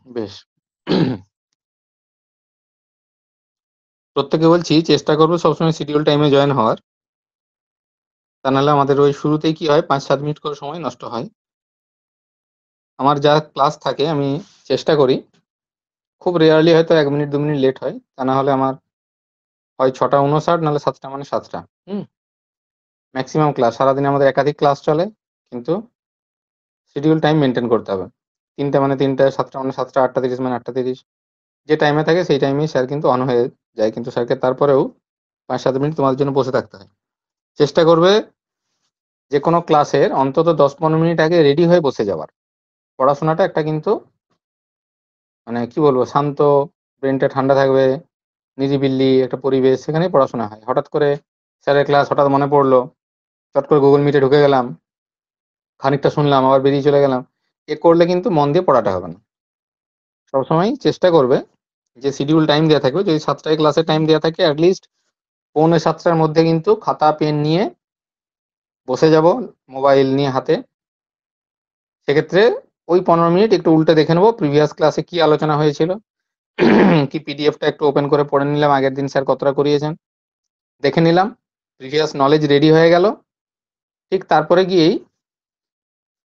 বেশ। প্রত্যেককে বলছি চেষ্টা করবো সবসময় শিডিউল টাইমে জয়েন হওয়ার। তা নাহলে আমাদের ওই শুরুতেই কি হয় ৫-৭ মিনিট করে সময় নষ্ট হয়। আমার যা ক্লাস থাকে আমি চেষ্টা করি, খুব রেয়ারলি হয়তো ১ মিনিট ২ মিনিট লেট হয়। তা না হলে আমার হয় ৬:৫৯ নাহলে ৭টা মানে ৭টা। হুম? মেক্সিমাম ক্লাস সারাদিনে আমাদের একাধিক ক্লাস চলে। কিন্তু শিডিউল টাইম মেইনটেইন করতে হবে। ৩টা মানে ৩টা, ৭টা মানে ৭টা, ৮:৩০ মানে ৮:৩০। যে টাইমে থাকে সেই টাইমেই স্যার কিন্তু অন হয়ে যায়। কিন্তু স্যারকে তারপরেও ৫-৭ মিনিট তোমাদের জন্য বসে থাকতে হয়। চেষ্টা করবে যেকোনো ক্লাসের অন্তত ১০-১৫ মিনিট আগে রেডি হয়ে বসে যাওয়ার। পড়াশোনাটা একটা কিন্তু মানে কি বলবো শান্ত, ব্রেইনটা ঠান্ডা থাকবে, নিরিবিলি একটা পরিবেশ সেখানেই পড়াশোনা হয়। হঠাৎ করে স্যারের ক্লাস হঠাৎ মনে পড়লো, চট করে Google Meet এ ঢুকে গেলাম, খানিকটা শুনলাম আবার বেরিয়ে চলে গেলাম। এ করলে কিন্তু মন দিয়ে পড়াটা হবে না। সবসময়ই চেষ্টা করবে যে শিডিউল টাইম দেয়া থাকবে। যদি ৭ টায় ক্লাসের টাইম দেয়া থাকে এট লিস্ট ৬:৪ টার মধ্যে কিন্তু খাতা পেন নিয়ে বসে যাবো মোবাইল নিয়ে হাতে। সেক্ষেত্রে ওই ১৫ মিনিট একটু উল্টে দেখে নেবো প্রিভিয়াস ক্লাসে কি আলোচনা হয়েছিল। কি পিডিএফটা একটু ওপেন করে পড়ে নিলাম আগের দিন স্যার কতটা করিয়েছেন। দেখে নিলাম। প্রিভিয়াস নলেজ রেডি হয়ে গেল। ঠিক তারপরে গিয়েই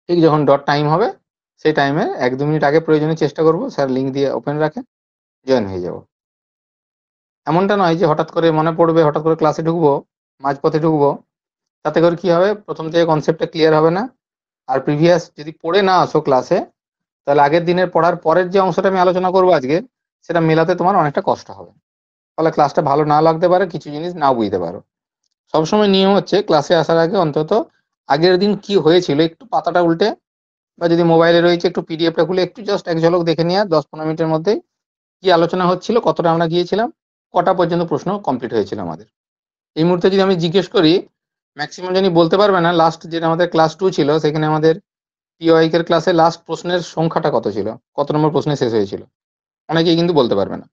ঠিক যখন ডট টাইম হবে সেই টাইমে ১-২ মিনিট আগে প্রয়োজনে চেষ্টা করব স্যার লিঙ্ক দিয়ে ওপেন রাখে জয়েন হয়ে যাব। এমনটা নয় যে হঠাৎ করে মনে পড়বে, হঠাৎ করে ক্লাসে ঢুকবো, মাঝপথে ঢুকবো। তাতে করে কি হবে? ১ম থেকে কনসেপ্টটা ক্লিয়ার হবে না। আর প্রিভিয়াস যদি পড়ে না আসো ক্লাসে, তাহলে আগের দিনের পড়ার পরের যে অংশটা আমি আলোচনা করব আজকে, সেটা মেলাতে তোমার অনেকটা কষ্ট হবে। ফলে ক্লাসটা ভালো না লাগতে পারে, কিছু জিনিস নাও বুঝতে পারো। সবসময় নিয়ম হচ্ছে ক্লাসে আসার আগে অন্তত আগের দিন কি হয়েছিল একটু পাতাটা উল্টে বা যদি মোবাইলে রয়েছে একটু পিডিএফটা খুলে একটু জাস্ট এক ঝলক দেখে নেওয়া ১০-১৫ মিনিটের মধ্যেই কি আলোচনা হচ্ছিল, কতটা আমরা গিয়েছিলাম, কটা পর্যন্ত প্রশ্ন কমপ্লিট হয়েছিল আমাদের। এই মুহূর্তে যদি আমি জিজ্ঞেস করি, ম্যাক্সিমাম জনই বলতে পারবে না লাস্ট যেটা আমাদের ক্লাস 2 ছিল সেখানে আমাদের টিওআইক এর ক্লাসে লাস্ট প্রশ্নের সংখ্যাটা কত ছিল? কত নম্বর প্রশ্নে শেষ হয়েছিল? অনেকেই কিন্তু বলতে পারবে না।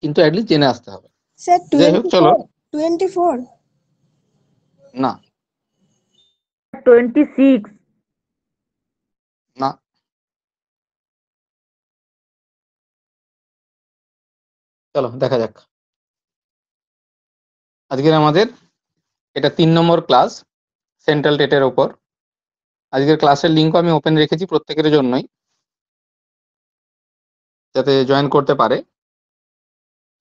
কিন্তু এট লিস্ট জেনে আসতে হবে। স্যার যাই হোক চলো। 24 না, 26। না। চলো দেখা যাক। আজকের আমাদের এটা ৩ নম্বর ক্লাস সেন্ট্রাল টেটের উপর। আজকের ক্লাসের লিঙ্কও আমি ওপেন রেখেছি প্রত্যেকের জন্যই, যাতে জয়েন করতে পারে।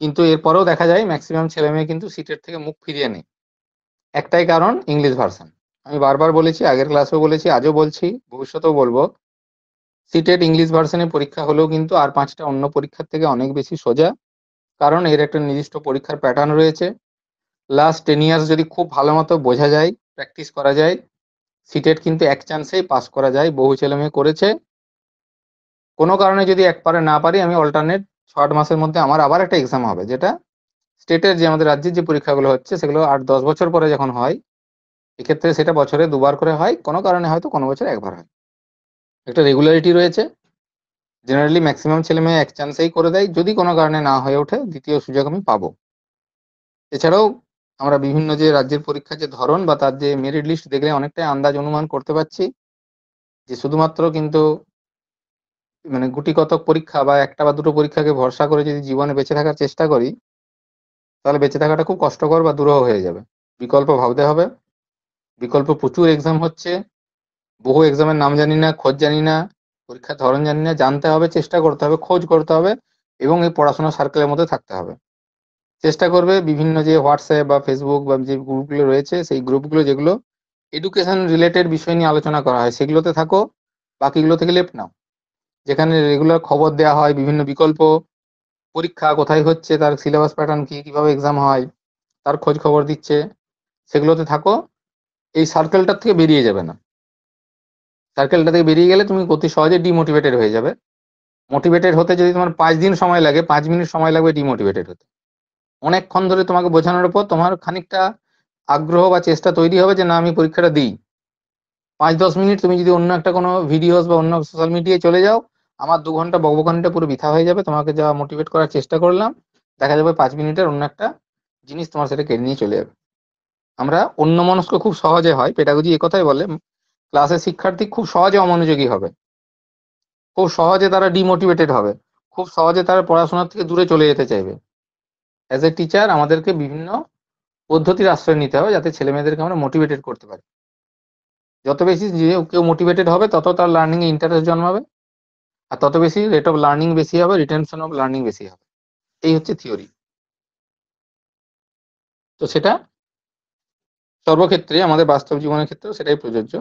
কিন্তু এরপরেও দেখা যায় ম্যাক্সিমাম ছেলেমেয়ে কিন্তু সিটের থেকে মুখ ফিরিয়ে নেয়। একটাই কারণ ইংলিশ ভার্সন। আমি বারবার বলেছি, আগের ক্লাসেও বলেছি, আজও বলছি, ভবিষ্যতেও বলবো, সিটেট ইংলিশ ভার্সনে পরীক্ষা হলেও কিন্তু আর ৫টা অন্য পরীক্ষার থেকে অনেক বেশি সোজা। কারণ এর একটা নির্দিষ্ট পরীক্ষার প্যাটার্ন রয়েছে। লাস্ট 10 ইয়ার্স যদি খুব ভালো মতো বোঝা যায়, প্র্যাকটিস করা যায়, সিটেট কিন্তু এক চান্সেই পাস করা যায়। বহু ছেলেমেয়ে করেছে। কোনো কারণে যদি একবারে না পারি আমি অল্টারনেট ৬-৮ মাসের মধ্যে আমার আবার একটা এক্সাম হবে, যেটা স্টেটের যে আমাদের রাজ্যের যে পরীক্ষাগুলো হচ্ছে সেগুলো ৮-১০ বছর পরে যখন হয়, এক্ষেত্রে সেটা বছরে ২ বার করে হয়, কোনো কারণে হয়তো কোনো বছর ১ বার হয়। একটা রেগুলারিটি রয়েছে। জেনারেলি ম্যাক্সিমাম ছেলেমেয়ে এক চান্সেই করে দেয়। যদি কোনো কারণে না হয়ে ওঠে দ্বিতীয় সুযোগ আমি পাবো। এছাড়াও আমরা বিভিন্ন যে রাজ্যের পরীক্ষার যে ধরন বা তার যে মেরিট লিস্ট দেখলে অনেকটাই আন্দাজ অনুমান করতে পারছি যে শুধুমাত্র কিন্তু মানে গুটিকতক পরীক্ষা বা ১টা বা ২টো পরীক্ষাকে ভরসা করে যদি জীবনে বেঁচে থাকার চেষ্টা করি, তাহলে বেঁচে থাকাটা খুব কষ্টকর বা দুরূহ হয়ে যাবে। বিকল্প ভাবতে হবে। বিকল্প প্রচুর এক্সাম হচ্ছে। বহু এক্সামের নাম জানি না, খোঁজ জানি না, পরীক্ষার ধরন জানি না। জানতে হবে, চেষ্টা করতে হবে, খোঁজ করতে হবে এবং এই পড়াশোনার সার্কেলের মধ্যে থাকতে হবে। চেষ্টা করবে বিভিন্ন যে WhatsApp বা Facebook বা যে গ্রুপগুলো রয়েছে সেই গ্রুপগুলো যেগুলো এডুকেশন রিলেটেড বিষয় নিয়ে আলোচনা করা হয় সেগুলোতে থাকো। বাকিগুলো থেকে লেফট নাও। যেখানে রেগুলার খবর দেয়া হয় বিভিন্ন বিকল্প পরীক্ষা কোথায় হচ্ছে, তার সিলেবাস প্যাটার্ন কি, কিভাবে এক্সাম হয়, তার খোঁজ খবর দিচ্ছে, সেগুলোতে থাকো। এই সার্কেলটার থেকে বেরিয়ে যাবে না। সার্কেলটা থেকে বেরিয়ে গেলে তুমি অতি সহজে ডিমোটিভেটেড হয়ে যাবে। মোটিভেটেড হতে যদি তোমার ৫ দিন সময় লাগে, ৫ মিনিট সময় লাগবে ডিমোটিভেটেড হতে। অনেকক্ষণ ধরে তোমাকে বোঝানোর পর তোমার খানিকটা আগ্রহ বা চেষ্টা তৈরি হবে যে না আমি পরীক্ষাটা দিই। ৫-১০ মিনিট তুমি যদি অন্য একটা কোনো ভিডিওস বা অন্য সোশ্যাল মিডিয়ায় চলে যাও, আমার ২ ঘন্টা বকবকানিটা পুরো বৃথা হয়ে যাবে। তোমাকে যা মোটিভেট করার চেষ্টা করলাম, দেখা যাবে ৫ মিনিটের অন্য একটা জিনিস তোমার সেটা কেড়ে নিয়ে চলে যাবে। আমরা অন্যমনস্ক খুব সহজে হয়। পেডাগজি একথাই বলে, ক্লাসের শিক্ষার্থী খুব সহজে অমনোযোগী হবে। খুব সহজে তারা ডিমোটিভেটেড হবে, খুব সহজে তারা পড়াশোনার থেকে দূরে চলে যেতে চাইবে। অ্যাজ এ টিচার আমাদেরকে বিভিন্ন পদ্ধতির আশ্রয় নিতে হবে যাতে ছেলে মেয়েদেরকে আমরা মোটিভেটেড করতে পারি। যত বেশি কেউ মোটিভেটেড হবে তত তার লার্নিং এ ইন্টারেস্ট জন্মাবে, আর তত বেশি রেট অফ লার্নিং বেশি হবে, রিটেনশন অফ লার্নিং বেশি হবে। এই হচ্ছে থিওরি। তো সেটা সর্বক্ষেত্রে আমাদের বাস্তব জীবনের ক্ষেত্রেও সেটাই প্রযোজ্য।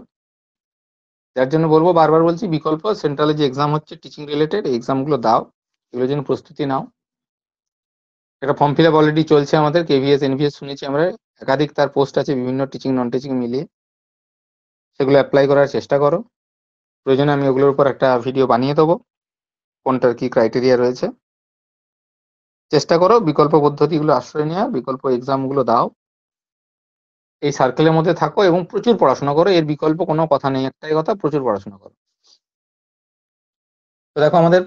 যার জন্য বলবো, বারবার বলছি, বিকল্প সেন্ট্রালে যে এক্সাম হচ্ছে টিচিং রিলেটেড, এই এক্সামগুলো দাও, এগুলোর জন্য প্রস্তুতি নাও। একটা ফর্ম ফিল আপ অলরেডি চলছে আমাদের, কেভিএস এনভিএস শুনেছি আমরা, একাধিক তার পোস্ট আছে বিভিন্ন টিচিং নন টিচিং মিলিয়ে, সেগুলো অ্যাপ্লাই করার চেষ্টা করো। প্রয়োজনে আমি ওগুলোর উপর একটা ভিডিও বানিয়ে দেবো, কোনটার কি ক্রাইটেরিয়া রয়েছে। চেষ্টা করো বিকল্প পদ্ধতিগুলো আশ্রয় নেওয়ার, বিকল্প এক্সামগুলো দাও, এই সার্কেলের মধ্যে থাকো এবং প্রচুর পড়াশোনা করো। এর বিকল্প কোনো কথা নেই, একটাই কথা, প্রচুর পড়াশোনা করো। তো দেখো আমাদের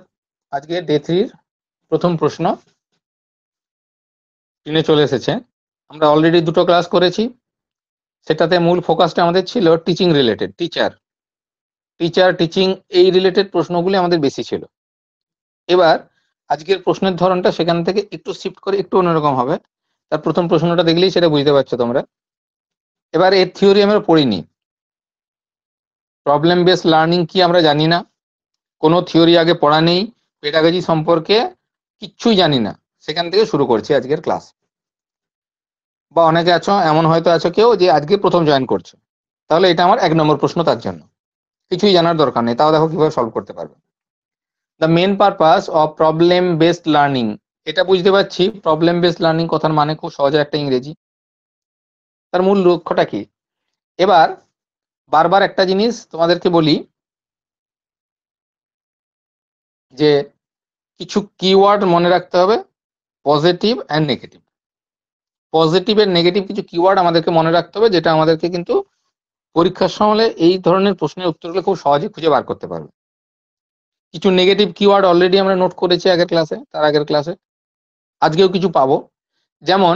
আজকে ডে 3 প্রথম প্রশ্ন স্ক্রিনে চলে এসেছে। আমরা অলরেডি 2টো ক্লাস করেছি, সেটাতে মূল ফোকাসটা আমাদের ছিল টিচিং রিলেটেড, টিচিং এই রিলেটেড প্রশ্নগুলি আমাদের বেশি ছিল। এবার আজকের প্রশ্নের ধরনটা সেখান থেকে একটু শিফট করে একটু অন্যরকম হবে। তার প্রথম প্রশ্নটা দেখলেই সেটা বুঝতে পারছো তোমরা। এবার এর থিওরি আমরা পড়িনি, প্রবলেম বেসড লার্নিং কি আমরা জানি না, কোনো থিওরি আগে পড়া নেই, পেডাগজি সম্পর্কে কিচ্ছুই জানি না, সেখান থেকে শুরু করছি আজকের ক্লাস। বা অনেকে আছো, এমন হয়তো আছো কেউ যে আজকে প্রথম জয়েন করছো, তাহলে এটা আমার 1 নম্বর প্রশ্ন, তার জন্য কিছুই জানার দরকার নেই, তাও দেখো কিভাবে সলভ করতে পারবে। The main purpose of problem based learning, এটা বুঝতে পারছি প্রবলেম বেসড লার্নিং কথার মানে খুব সহজে একটা ইংরেজি, তার মূল লক্ষ্যটা কি। এবার বারবার একটা জিনিস তোমাদেরকে বলি, যে কিছু কিওয়ার্ড মনে রাখতে হবে, পজিটিভ অ্যান্ড নেগেটিভ। পজিটিভ এর নেগেটিভ কিছু কিওয়ার্ড আমাদেরকে মনে রাখতে হবে, যেটা আমাদেরকে কিন্তু পরীক্ষার সময় এই ধরনের প্রশ্নের উত্তরগুলো খুব সহজে খুঁজে বার করতে পারবে। কিছু নেগেটিভ কিওয়ার্ড অলরেডি আমরা নোট করেছি আগের ক্লাসে, তার আগের ক্লাসে, আজকেও কিছু পাবো। যেমন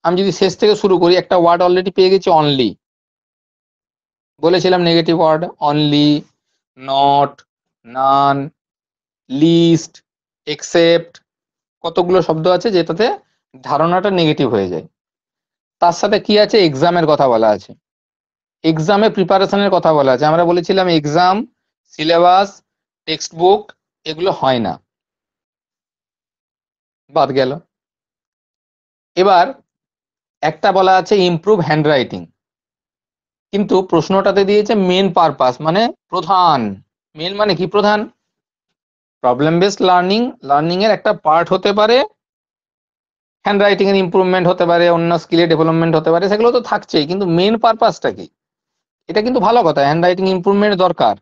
আমি যদি শেষ থেকে শুরু করি, একটা ওয়ার্ড অলরেডি পেয়ে গেছি, অনলি। বলেছিলাম negative word only, not, none, least, except, কতগুলো শব্দ আছে যেটাতে ধারণাটা নেগেটিভ হয়ে যায়। তার সাথে কি আছে, এক্সামের কথা বলা আছে, এক্সামে প্রিপারেশনের কথা বলা আছে। আমরা বলেছিলাম এক্সাম, সিলেবাস, টেক্সট বুক এগুলো হয় না, বাদ গেল। এবার একটা বলা আছে ইমপ্রুভ হ্যান্ডরাইটিং, কিন্তু প্রশ্নটাতে দিয়েছে মেন পারপাস, মানে প্রধান। মেন মানে কি, প্রধান। প্রবলেম বেসড লার্নিং এর একটা পার্ট হতে পারে হ্যান্ডরাইটিং এর ইমপ্রুভমেন্ট, হতে পারে অন্য স্কিলের ডেভেলপমেন্ট হতে পারে, সেগুলো তো থাকছেই, কিন্তু মেন পারপাসটা কি। এটা কিন্তু ভালো কথা, হ্যান্ডরাইটিং ইমপ্রুভমেন্ট দরকার,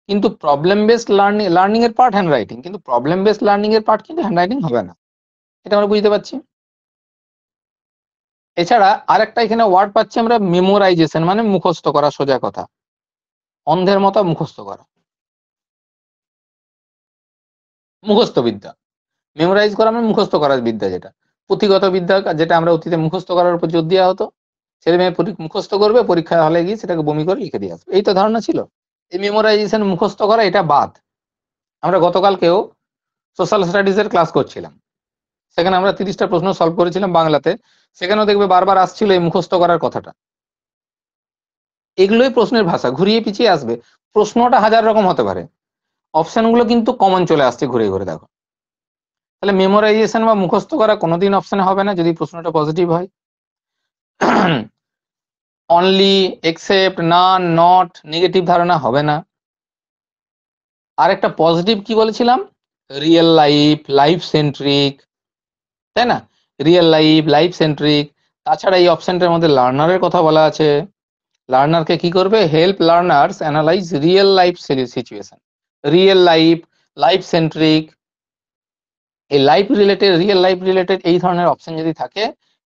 কিন্তু প্রবলেম বেসড লার্নিং এর পার্ট হ্যান্ডরাইটিং, কিন্তু প্রবলেম বেসড লার্নিং এর পার্ট কিন্তু হ্যান্ডরাইটিং হবে না, এটা আমরা বুঝতে পারছি। এছাড়া আরেকটা এখানে ওয়ার্ড পাচ্ছি আমরা, মেমোরাইজেশন, মানে মুখস্থ করা, সোজা কথা, অন্ধের মতো মুখস্থ করা, মুখস্থ বিদ্যা। মেমোরাইজ করা মানে মুখস্থ করার বিদ্যা, যেটা পুঁথিগত বিদ্যা, যেটা আমরা অতীতে মুখস্থ করার উপর জোর দেওয়া হতো, ছেলে মেয়ে মুখস্থ করবে, পরীক্ষা হলে গিয়ে সেটাকে বমি করে লিখে দিয়ে আসবে, এই তো ধারণা ছিল। এই মেমোরাইজেশন, মুখস্থ করা, এটা বাদ। আমরা গতকালকেও সোশ্যাল স্টাডিজ এর ক্লাস করছিলাম, সেখানে আমরা 30টা প্রশ্ন সলভ করেছিলাম বাংলাতে, সেখানেও দেখবে বারবার আসছিল এই মুখস্থ করার কথাটা। এগুলোই প্রশ্নের ভাষা, ঘুরিয়ে পিছিয়ে আসবে, প্রশ্নটা 1000 রকম হতে পারে, অপশনগুলো কিন্তু কমন চলে আসছে ঘুরে ঘুরে, দেখো। তাহলে মেমোরাইজেশন বা মুখস্থ করা কোনোদিন অপশনে হবে না যদি প্রশ্নটা পজিটিভ হয়। Only, except, none, not, negative ধারণা হবে না। আরেকটা পজিটিভ কি বলেছিলাম, রিয়েল লাইফ, লাইফ সেন্ট্রিক, তাই না, রিয়েল লাইফ, লাইফ সেন্ট্রিক। তাছাড়া এই অপশনটার মধ্যে লার্নারের কথা বলা আছে, লার্নারকে কি করবে, help learners analyse real life situation, real life, life centric, এই life related, real life related, এই ধরনের অপশন যদি থাকে,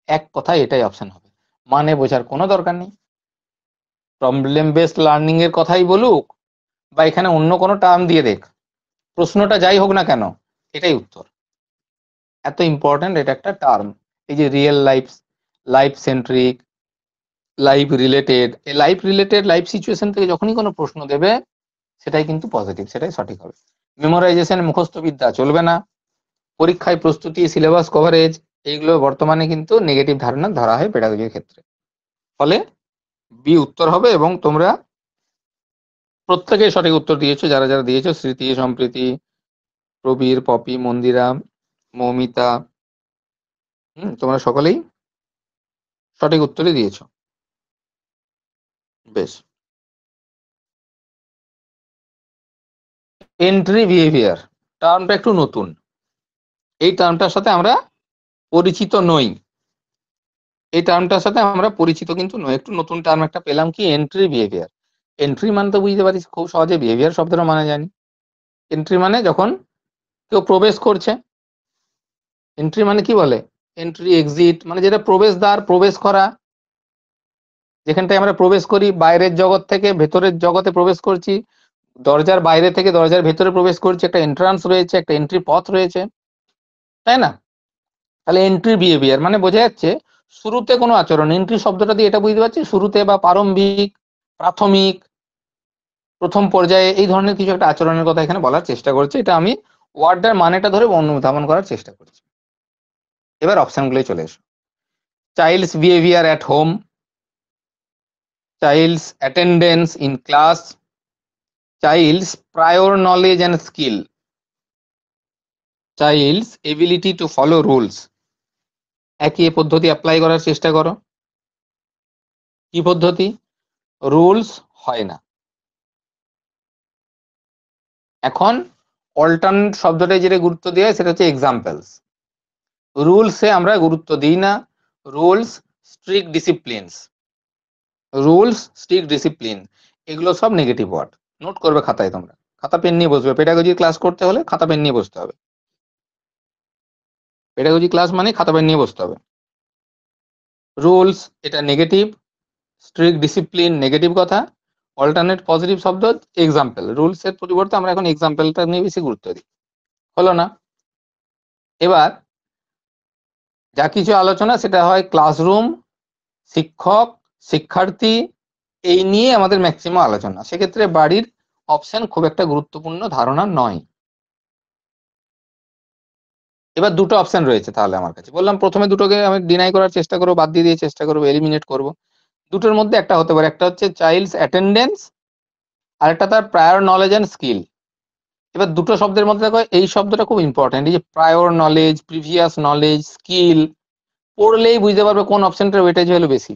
এক কথায় এটাই অপশন হবে, মানে বোঝার কোনো দরকার নেই। প্রবলেম বেসড লার্নিং এর কথাই বলুক বা এখানে অন্য কোনো টার্ম দিয়ে দেখ, প্রশ্নটা যাই হোক না কেন, এটাই উত্তর। এত ইম্পর্টেন্ট এটা একটা টার্ম, এই যে real life, life centric, life related, এই লাইফ রিলেটেড, লাইফ সিচুয়েশন থেকে যখনই কোনো প্রশ্ন দেবে, সেটাই কিন্তু পজিটিভ, সেটাই সঠিক হবে। মেমোরাইজেশন, মুখস্থ বিদ্যা চলবে না। পরীক্ষায় প্রস্তুতি, সিলেবাস কভারেজ, এইগুলো বর্তমানে কিন্তু নেগেটিভ ধারণা ধরা হয় পেডাগোজির ক্ষেত্রে। ফলে বি উত্তর হবে, এবং তোমরা প্রত্যেকেই সঠিক উত্তর দিয়েছো, যারা যারা দিয়েছো, স্মৃতি, সম্প্রীতি, প্রবীর, পপি, মন্দিরা, মৌমিতা, তোমরা সকলেই সঠিক উত্তরই দিয়েছো। বেশ। এন্ট্রি বিহেভিয়ার টার্মটা একটু নতুন, এই টার্মটার সাথে আমরা পরিচিত নই, এই টার্মটার সাথে আমরা পরিচিত কিন্তু নই, একটু নতুন টার্ম একটা পেলাম, কি এন্ট্রি বিহেভিয়ার। এন্ট্রি মানে তো বুঝতে পারিস খুব সহজে, বিহেভিয়ার শব্দটা মানে জানি। এন্ট্রি মানে যখন কেউ প্রবেশ করছে। এন্ট্রি মানে কি বলে, এন্ট্রি এক্সিট মানে যেটা প্রবেশদ্বার, প্রবেশ করা, যেখানটায় আমরা প্রবেশ করি বাইরের জগৎ থেকে ভেতরের জগতে প্রবেশ করছি, দরজার বাইরে থেকে দরজার ভেতরে প্রবেশ করছি, একটা এন্ট্রান্স রয়েছে, একটা এন্ট্রি পথ রয়েছে, তাই না? তাহলে এন্ট্রি বিহেভিয়ার মানে বোঝা যাচ্ছে শুরুতে কোনো আচরণ। এন্ট্রি শব্দটা দিয়ে এটা বুঝতে পারছি শুরুতে বা প্রারম্ভিক, প্রাথমিক, প্রথম পর্যায়ে এই ধরনের কিছু একটা আচরণের কথা এখানে বলার চেষ্টা করছে। এটা আমি ওয়ার্ডটার মানেটা ধরে অনুধাবন করার চেষ্টা করছি। এবার অপশনগুলোই চলে এসো। Child's behaviour at home, child's attendance in class, child's prior knowledge and skill, child's ability to follow rules. একই পদ্ধতি অ্যাপ্লাই করার চেষ্টা করো। কি পদ্ধতি? রুলস হয় না। এখন অল্টারনেট শব্দটাই যেটা গুরুত্ব দেওয়া হয় সেটা হচ্ছে এক্সাম্পলস। রুলসে আমরা গুরুত্ব দিই না। Rules, strict disciplines, rules, strict discipline, এগুলো সব নেগেটিভ ওয়ার্ড। নোট করবে খাতায়, তোমরা খাতা পেন নিয়ে বসবে। পেডাগোজি ক্লাস করতে হলে খাতা পেন নিয়ে বসতে হবে। পেডাগোজি ক্লাস মানে খাতা পেন নিয়ে বসতে হবে। রুলস এটা নেগেটিভ, স্ট্রিক্ট ডিসিপ্লিন নেগেটিভ কথা, অল্টারনেট পজিটিভ শব্দ এক্সাম্পল। রুলস এর পরিবর্তে আমরা এখন এক্সাম্পলটা নিয়ে বেশি গুরুত্ব দিই। হলো না? এবার যা কিছু আলোচনা সেটা হয় ক্লাসরুম, শিক্ষক, শিক্ষার্থী, এই নিয়ে আমাদের ম্যাক্সিমাম আলোচনা। সেক্ষেত্রে বাড়ির অপশন খুব একটা গুরুত্বপূর্ণ ধারণা নয়। এবার দুটো অপশন রয়েছে তাহলে আমার কাছে। বললাম প্রথমে দুটোকে আমি ডিনাই করার চেষ্টা করবো, বাদ দিয়ে চেষ্টা করবো, এলিমিনেট করব। দুটোর মধ্যে একটা হতে পারে, একটা হচ্ছে চাইল্ডস অ্যাটেন্ডেন্স, আর একটা তার প্রায়র নলেজ অ্যান্ড স্কিল। এবার দুটো শব্দের মধ্যে দেখো এই শব্দটা খুব ইম্পর্টেন্ট, এই যে prior knowledge, previous knowledge, skill, পড়লেই বুঝতে পারবে কোন অপশনটার ওয়েটেজ হলো বেশি।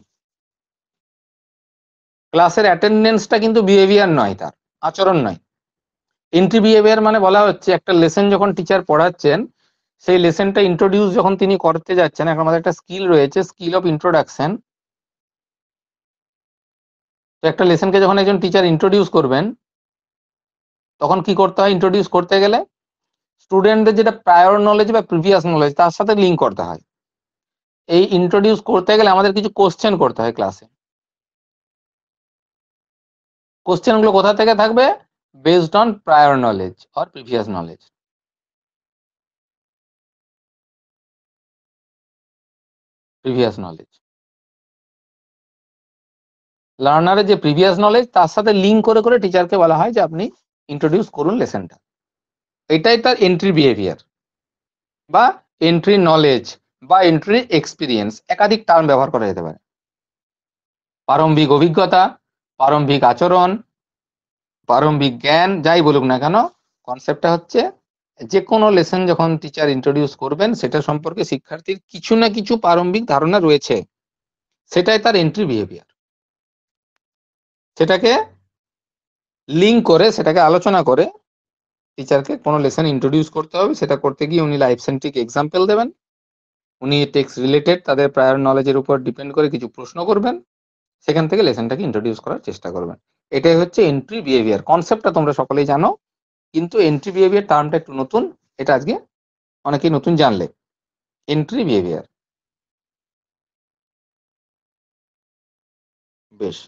ক্লাসের অ্যাটেন্ডেন্সটা কিন্তু বিহেভিয়ার নয়, তার আচরণ নয়। এন্ট্রি বিহেভিয়ার মানে বলা হচ্ছে একটা লেসন যখন টিচার পড়াচ্ছেন, সেই লেসনটা ইন্ট্রোডিউস যখন তিনি করতে যাচ্ছেন, এখন আমাদের একটা স্কিল রয়েছে, স্কিল অফ ইন্ট্রোডাকশন। তো একটা লেসনকে যখন একজন টিচার ইন্ট্রোডিউস করবেন, তখন কি করতে হয়? ইন্ট্রোডিউস করতে গেলে স্টুডেন্টদের যেটা প্রায়র নলেজ বা প্রিভিয়াস নলেজ তার সাথে লিঙ্ক করতে হয়। এই ইন্ট্রোডিউস করতে গেলে আমাদের কিছু কোশ্চেন করতে হয় ক্লাসে। কোশ্চেনগুলো কোথা থেকে থাকবে? Based on prior knowledge or previous knowledge. Previous knowledge, লার্নারের যে প্রিভিয়াস নলেজ তার সাথে লিঙ্ক করে করে টিচারকে বলা হয় যে আপনি ইন্ট্রোডিউস করুন লেসনটা। এটাই তার এন্ট্রি বিহেভিয়ার বা এন্ট্রি নলেজ বা এন্ট্রি এক্সপিরিয়েন্স, একাধিক টার্ম ব্যবহার করা যেতে পারে। প্রারম্ভিক অভিজ্ঞতা, প্রারম্ভিক আচরণ, প্রারম্ভিক জ্ঞান, যাই বলুক না কেন, কনসেপ্টটা হচ্ছে যে কোনো লেসন যখন টিচার ইন্ট্রোডিউস করবেন সেটা সম্পর্কে শিক্ষার্থীর কিছু না কিছু প্রারম্ভিক ধারণা রয়েছে, সেটাই তার এন্ট্রি বিহেভিয়ার। সেটাকে লিঙ্ক করে, সেটাকে আলোচনা করে টিচারকে কোনো লেসন ইন্ট্রোডিউস করতে হবে। সেটা করতে গিয়ে উনি লাইফ সেন্ট্রিক এক্সাম্পল দেবেন, উনি টেক্সট রিলেটেড তাদের প্রায়র নলেজের উপর ডিপেন্ড করে কিছু প্রশ্ন করবেন, সেখান থেকে লেসনটাকে ইন্ট্রোডিউস করার চেষ্টা করবেন। এটাই হচ্ছে এন্ট্রি বিহেভিয়ার। কনসেপ্টটা তোমরা সকলেই জানো, কিন্তু এন্ট্রি বিহেভিয়ার টার্মটা একটু নতুন, এটা আজকে অনেকেই নতুন জানলে। Entry behaviour. বেশ,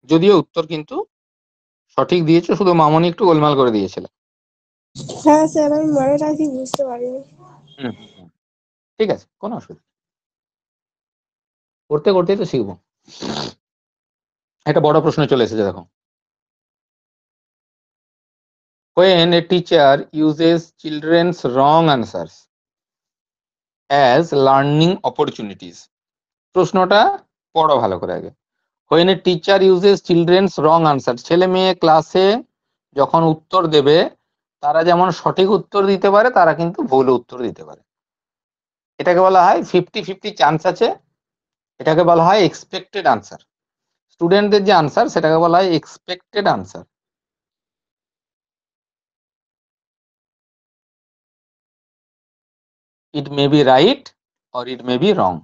যদিও উত্তর কিন্তু সঠিক দিয়েছো, শুধু মামনি একটু গোলমাল করে দিয়েছিল। হ্যাঁ স্যার, আমি মানেটা ঠিক বুঝতে পারিনি। ঠিক আছে, কোনো অসুবিধা, করতে করতেই তো শিখবো। একটা বড় প্রশ্ন চলে এসেছে দেখো। When a teacher uses children's wrong answers as learning opportunities, প্রশ্নটা পড়ো ভালো করে আগে। When a teacher uses children's wrong answers, ছেলে মেয়ে ক্লাসে যখন উত্তর দেবে তারা যেমন সঠিক উত্তর দিতে পারে তারা কিন্তু ভুল উত্তর দিতে পারে। এটাকে বলা হয় 50-50 চান্স আছে, এটাকে বলা হয় এক্সপেক্টেড আনসার। স্টুডেন্টদের যে আনসার সেটাকে বলা হয় expected answer. It may be right or it may be wrong.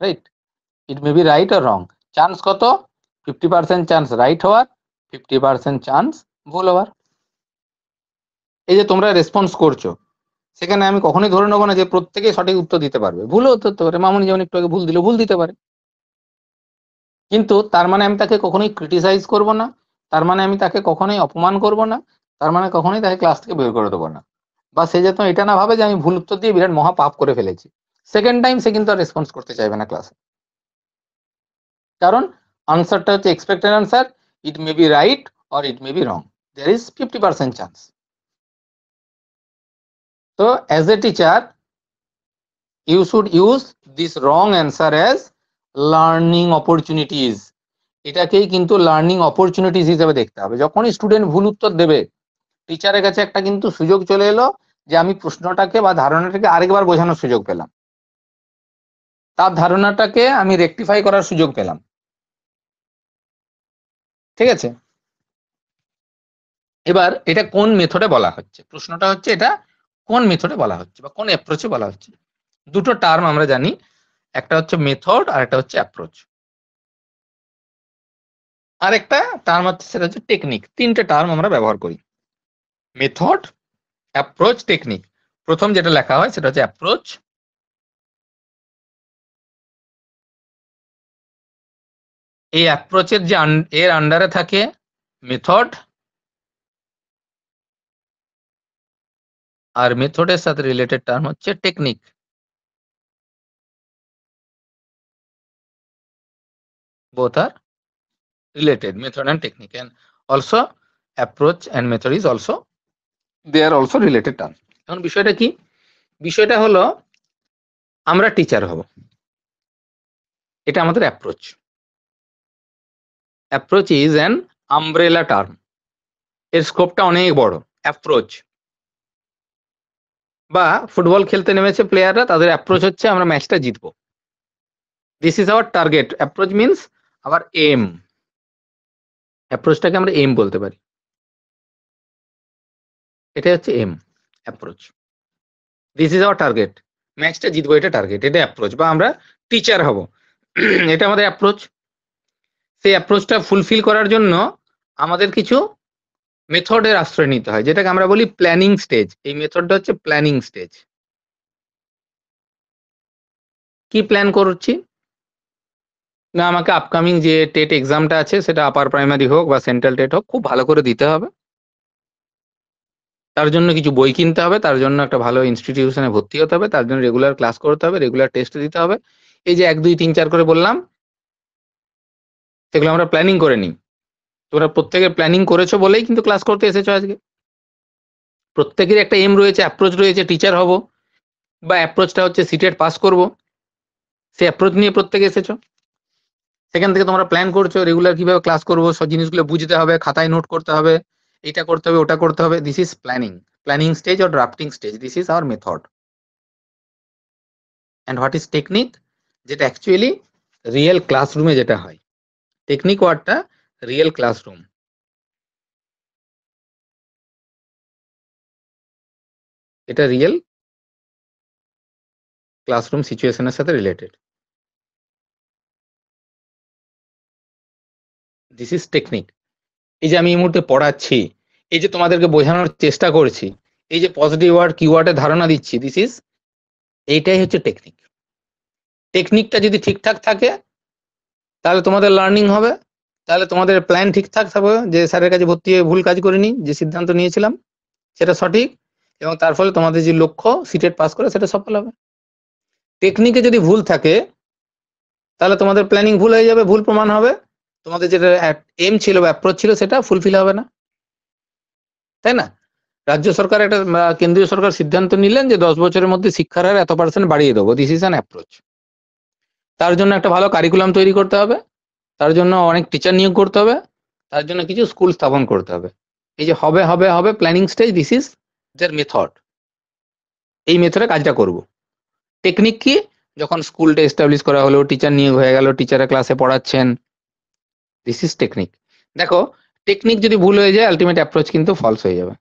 Right? It may be right or wrong. Chance কত? 50% চান্স রাইট হওয়ার, 50% চান্স ভুল হওয়ার। এই যে তোমরা রেসপন্স করছো, সেখানে আমি কখনোই ধরে নেবো না যে প্রত্যেকেই সঠিক উত্তর দিতে পারবে, ভুলও হতে পারে। মামুনি যেমন একটু আগে ভুল দিল, ভুল দিতে পারে, কিন্তু তার মানে আমি তাকে কখনোই ক্রিটিসাইজ করব না, তার মানে আমি তাকে কখনোই অপমান করব না, তার মানে কখনোই তাকে ক্লাস থেকে বের করে দেবো না। বা সে যাতে এটা না ভাবে যে আমি ভুল উত্তর দিয়ে বিরাট মহা পাপ করে ফেলেছি, সেকেন্ড টাইম সে কিন্তু আর রেসপন্স করতে চাইবে না ক্লাসে। কারণ আনসারটা হচ্ছে expected answer, it may be right or it may be wrong, there is 50% chance. তো as a teacher you should use this wrong answer as learning opportunities. এটাকেই কিন্তু লার্নিং অপরচুনিটিস হিসেবে দেখতে হবে। যখনই স্টুডেন্ট ভুল উত্তর দেবে, টিচারের কাছে একটা কিন্তু সুযোগ চলে এলো যে আমি প্রশ্নটাকে বা ধারণাটাকে আরেকবার বোঝানোর সুযোগ পেলাম, তার ধারণাটাকে আমি রেকটিফাই করার সুযোগ পেলাম। ঠিক আছে, এবার এটা কোন মেথডে বলা হচ্ছে, প্রশ্নটা হচ্ছে এটা কোন মেথডে বলা হচ্ছে বা কোন অ্যাপ্রোচে বলা হচ্ছে। দুটো টার্ম আমরা জানি, একটা হচ্ছে মেথড আর একটা হচ্ছে অ্যাপ্রোচ। আর একটা টার্ম হচ্ছে সেটা হচ্ছে টেকনিক। তিনটে টার্ম আমরা ব্যবহার করি, মেথড, অ্যাপ্রোচ, টেকনিক। প্রথম যেটা লেখা হয় সেটা হচ্ছে অ্যাপ্রোচ, এই অ্যাপ্রোচের যে এর আন্ডারে থাকে মেথড, আর মেথডের সাথে রিলেটেড টার্ম হচ্ছে technique. both are related, method and technique, and also approach and method is also, they are also related term. এখন বিষয়টা কি? বিষয়টা হলো আমরা টিচার হব, এটা আমাদের approach. Approach is an umbrella term, এর স্কোপটা অনেক বড়। অ্যাপ্রোচ বা ফুটবল খেলতে নেমেছে প্লেয়াররা, তাদের অ্যাপ্রোচ হচ্ছে আমরা ম্যাচটা জিতবো, this is our target. Approach means our aim, অ্যাপ্রোচটাকে আমরা এম বলতে পারি, এটা হচ্ছে aim, approach. This is our target, ম্যাচটা জিতবো, এটা টার্গেট, এটা অ্যাপ্রোচ। বা আমরা টিচার হব, এটা আমাদের অ্যাপ্রোচ। সেই অ্যাপ্রোচটা ফুলফিল করার জন্য আমাদের কিছু মেথডের আশ্রয় নিতে হয়, যেটাকে আমরা বলি প্ল্যানিং স্টেজ। এই মেথডটা হচ্ছে প্ল্যানিং স্টেজ। কি প্ল্যান করছি না, আমাকে আপকামিং যে টেট এক্সামটা আছে সেটা আপার প্রাইমারি হোক বা সেন্ট্রাল টেট হোক, খুব ভালো করে দিতে হবে। তার জন্য কিছু বই কিনতে হবে, তার জন্য একটা ভালো ইনস্টিটিউশনে ভর্তি হতে হবে, তার জন্য রেগুলার ক্লাস করতে হবে, রেগুলার টেস্ট দিতে হবে। এই যে 1 2 3 4 করে বললাম, সেগুলো আমরা প্ল্যানিং করে নিই। তোমরা প্রত্যেকে প্ল্যানিং করেছো বলেই কিন্তু ক্লাস করতে এসেছো আজকে। প্রত্যেকের একটা এম রয়েছে, অ্যাপ্রোচ রয়েছে, টিচার হব, বা অ্যাপ্রোচটা হচ্ছে সিটেট পাস করব, সেই অ্যাপ্রোচ নিয়ে প্রত্যেকে এসেছো। সেখান থেকে তোমরা প্ল্যান করছো রেগুলার কিভাবে ক্লাস করবো, সব জিনিসগুলো বুঝতে হবে, খাতায় নোট করতে হবে, এটা করতে হবে, ওটা করতে হবে। This is planning, planning stage or drafting stage, this is hour method. And what is technique, যেটা অ্যাকচুয়ালি রিয়েল ক্লাসরুমে যেটা হয়। টেকনিক ওয়ার্ডটা রিয়েল ক্লাসরুম, এটা রিয়েল ক্লাসরুম সিচুয়েশনের সাথে রিলেটেড। This is technique. এই যে আমি এই মুহূর্তে পড়াচ্ছি, এই যে তোমাদেরকে বোঝানোর চেষ্টা করছি, এই যে পজিটিভ ওয়ার্ড কিওয়ার্ডে ধারণা দিচ্ছি, দিস ইজ, এইটাই হচ্ছে টেকনিক। টেকনিকটা যদি ঠিকঠাক থাকে তাহলে তোমাদের লার্নিং হবে, তাহলে তোমাদের প্ল্যান ঠিকঠাক থাকবে, যে স্যারের কাছে ভর্তি হয়ে ভুল কাজ করিনি, যে সিদ্ধান্ত নিয়েছিলাম সেটা সঠিক, এবং তার ফলে তোমাদের যে লক্ষ্য সিটেট পাস করে সেটা সফল হবে। টেকনিকে যদি ভুল থাকে তাহলে তোমাদের প্ল্যানিং ভুল হয়ে যাবে, ভুল প্রমাণ হবে, তোমাদের যেটা এম ছিল বা অ্যাপ্রোচ ছিল সেটা ফুলফিল হবে না, তাই না? রাজ্য সরকার একটা কেন্দ্রীয় সরকার সিদ্ধান্ত নিলেন যে 10 বছরের মধ্যে শিক্ষার হার এত% বাড়িয়ে দেবো, দিস ইজ অ্যান অ্যাপ্রোচ। তার জন্য একটা ভালো কারিকুলাম তৈরি করতে হবে, তার জন্য অনেক টিচার নিয়োগ করতে হবে, তার জন্য কিছু স্কুল স্থাপন করতে হবে। এই যে হবে হবে হবে planning stage, this is their method. এই মেথডে কাজটা করব। টেকনিক কি? যখন স্কুলটা এস্টাবলিশ করা হলো, টিচার নিয়োগ হয়ে গেল, টিচাররা ক্লাসে পড়াচ্ছেন, দিস ইজ টেকনিক। দেখো, টেকনিক যদি ভুল হয়ে যায় আলটিমেট অ্যাপ্রোচ কিন্তু ফলস হয়ে যাবে।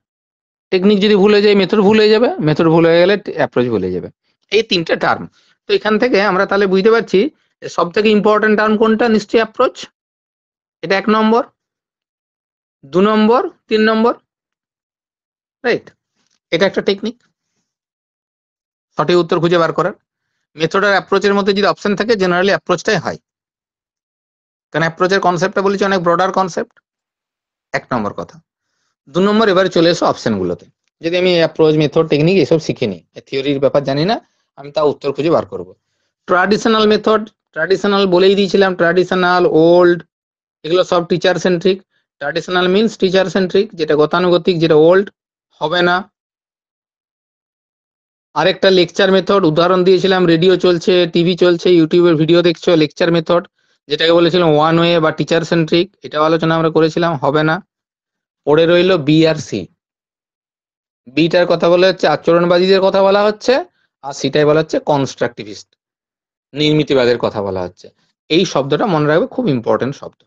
টেকনিক যদি ভুল হয়ে যায় মেথড ভুল হয়ে যাবে, মেথড ভুল হয়ে গেলে অ্যাপ্রোচ ভুল হয়ে যাবে। এই তিনটে টার্ম। তো এখান থেকে আমরা তাহলে বুঝতে পারছি সব থেকে ইম্পর্টেন্ট টার্ম কোনটা? নিশ্চয়ই অ্যাপ্রোচ, এটা 1 নম্বর, 2 নম্বর, 3 নম্বর, রাইট? এটা একটা টেকনিক সঠিক উত্তর খুঁজে বার করার। মেথড আর অ্যাপ্রোচের মধ্যে যদি অপশন থাকে জেনারেলি অ্যাপ্রোচটাই হয়, কারণ অ্যাপ্রোচের কনসেপ্টটা বলেছি অনেক ব্রডার কনসেপ্ট। 1 নম্বর কথা। 2 নম্বর, এবারে চলে এসো অপশনগুলোতে। যদি আমি অ্যাপ্রোচ, মেথড, টেকনিক এসব শিখিনি, থিওরির ব্যাপার জানি না, আমি তা উত্তর খুঁজে বার করব। ট্র্যাডিশনাল মেথড, ট্র্যাডিশনাল বলেই দিয়েছিলাম, ট্র্যাডিশনাল, ওল্ড, এগুলো সব teacher centric. Traditional means teacher centric, যেটা গতানুগতিক, যেটা ওল্ড, হবে না। আরেকটা লেকচার মেথড উদাহরণ দিয়েছিলাম, রেডিও চলছে, টিভি চলছে, ইউটিউবের ভিডিও দেখছো, লেকচার মেথড, যেটাকে বলেছিলাম ওয়ান ওয়ে বা টিচার সেন্ট্রিক, এটাও আলোচনা আমরা করেছিলাম, হবে না। পড়ে রইল বি আর সি। বিটার কথা বলা হচ্ছে আচরণবাদীদের কথা বলা হচ্ছে, আর সিটাই বলা হচ্ছে কনস্ট্রাকটিভিস্ট, নির্মিতিবাদের কথা বলা হচ্ছে। এই শব্দটা মনে রাখবে, খুব ইম্পর্টেন্ট শব্দ।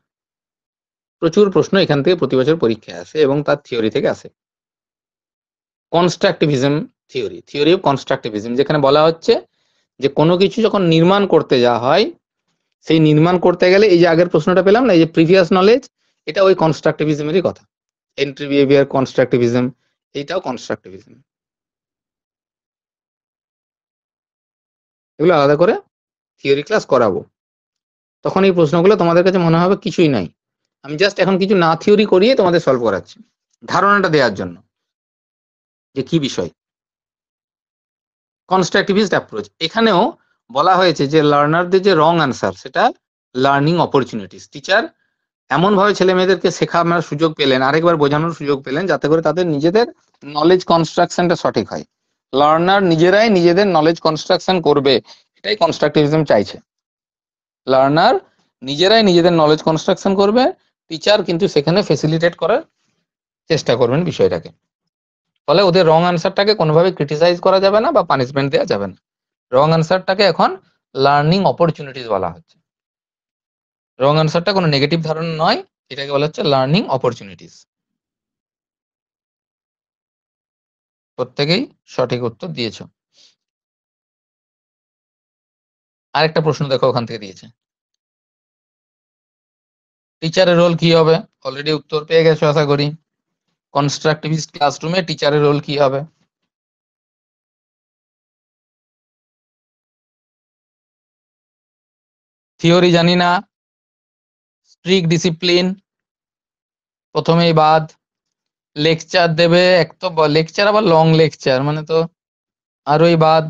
প্রচুর প্রশ্ন এখান থেকে প্রতি বছর পরীক্ষায় আসে এবং তার থিওরি থেকে আসে। Constructivism theory, theory of constructivism, যেখানে বলা হচ্ছে যে কোনো কিছু যখন নির্মাণ করতে যাওয়া হয়, সেই নির্মাণ করতে গেলে এই যে আগের প্রশ্নটা পেলাম না, এই যে প্রিভিয়াস নলেজ, এটা ওই কনস্ট্রাকটিভিজমেরই কথা। এন্ট্রি বিহেভিয়ার কনস্ট্রাকটিভিজম, এইটাও কনস্ট্রাকটিভিজম। এগুলো আলাদা করে থিওরি ক্লাস করাবো, তখন এই প্রশ্নগুলো তোমাদের কাছে মনে হবে কিছুই নাই। আমি জাস্ট এখন কিছু না থিওরি করিয়ে তোমাদের সলভ করাচ্ছি, ধারণাটা দেওয়ার জন্য যে কি বিষয়। কনস্ট্রাকটিভিস্ট অ্যাপ্রোচ, এখানেও বলা হয়েছে যে লার্নারদের যে রং আনসার, সেটা লার্নিং অপরচুনিটিস। টিচার এমনভাবে ছেলে মেয়েদেরকে শেখানোর সুযোগ পেলেন, আরেকবার বোঝানোর সুযোগ পেলেন, যাতে করে তাদের নিজেদের নলেজ কনস্ট্রাকশনটা সঠিক হয়। লার্নার নিজেরাই নিজেদের নলেজ কনস্ট্রাকশন করবে, এটাই কনস্ট্রাকটিভিজম চাইছে। লার্নার নিজেরাই নিজেদের নলেজ কনস্ট্রাকশন করবে, টিচার কিন্তু সেখানে ফেসিলিটেট করার চেষ্টা করবেন বিষয়টাকে। ফলে ওদের রং আনসারটাকে কোনোভাবে ক্রিটিসাইজ করা যাবে না বা পানিশমেন্ট দেওয়া যাবে না। রং আনসারটাকে এখন লার্নিং অপরচুনিটিস বলা হচ্ছে। রং আনসারটা কোনো নেগেটিভ ধারণা নয়, এটাকে বলা হচ্ছে লার্নিং অপরচুনিটিস। প্রত্যেকেই সঠিক উত্তর দিয়েছ। আরেকটা প্রশ্ন দেখো ওখান থেকে দিয়েছে, টিচারের রোল কি হবে? অলরেডি উত্তর পেয়ে গেছো আশা করি। কনস্ট্রাকটিভিস্ট ক্লাসরুমে টিচারের রোল কি হবে? থিওরি জানি না, স্ট্রিক্ট ডিসিপ্লিন প্রথমেই বাদ, লেকচার দেবে, এক তো লেকচার আবার লং লেকচার, মানে তো আরোই বাদ।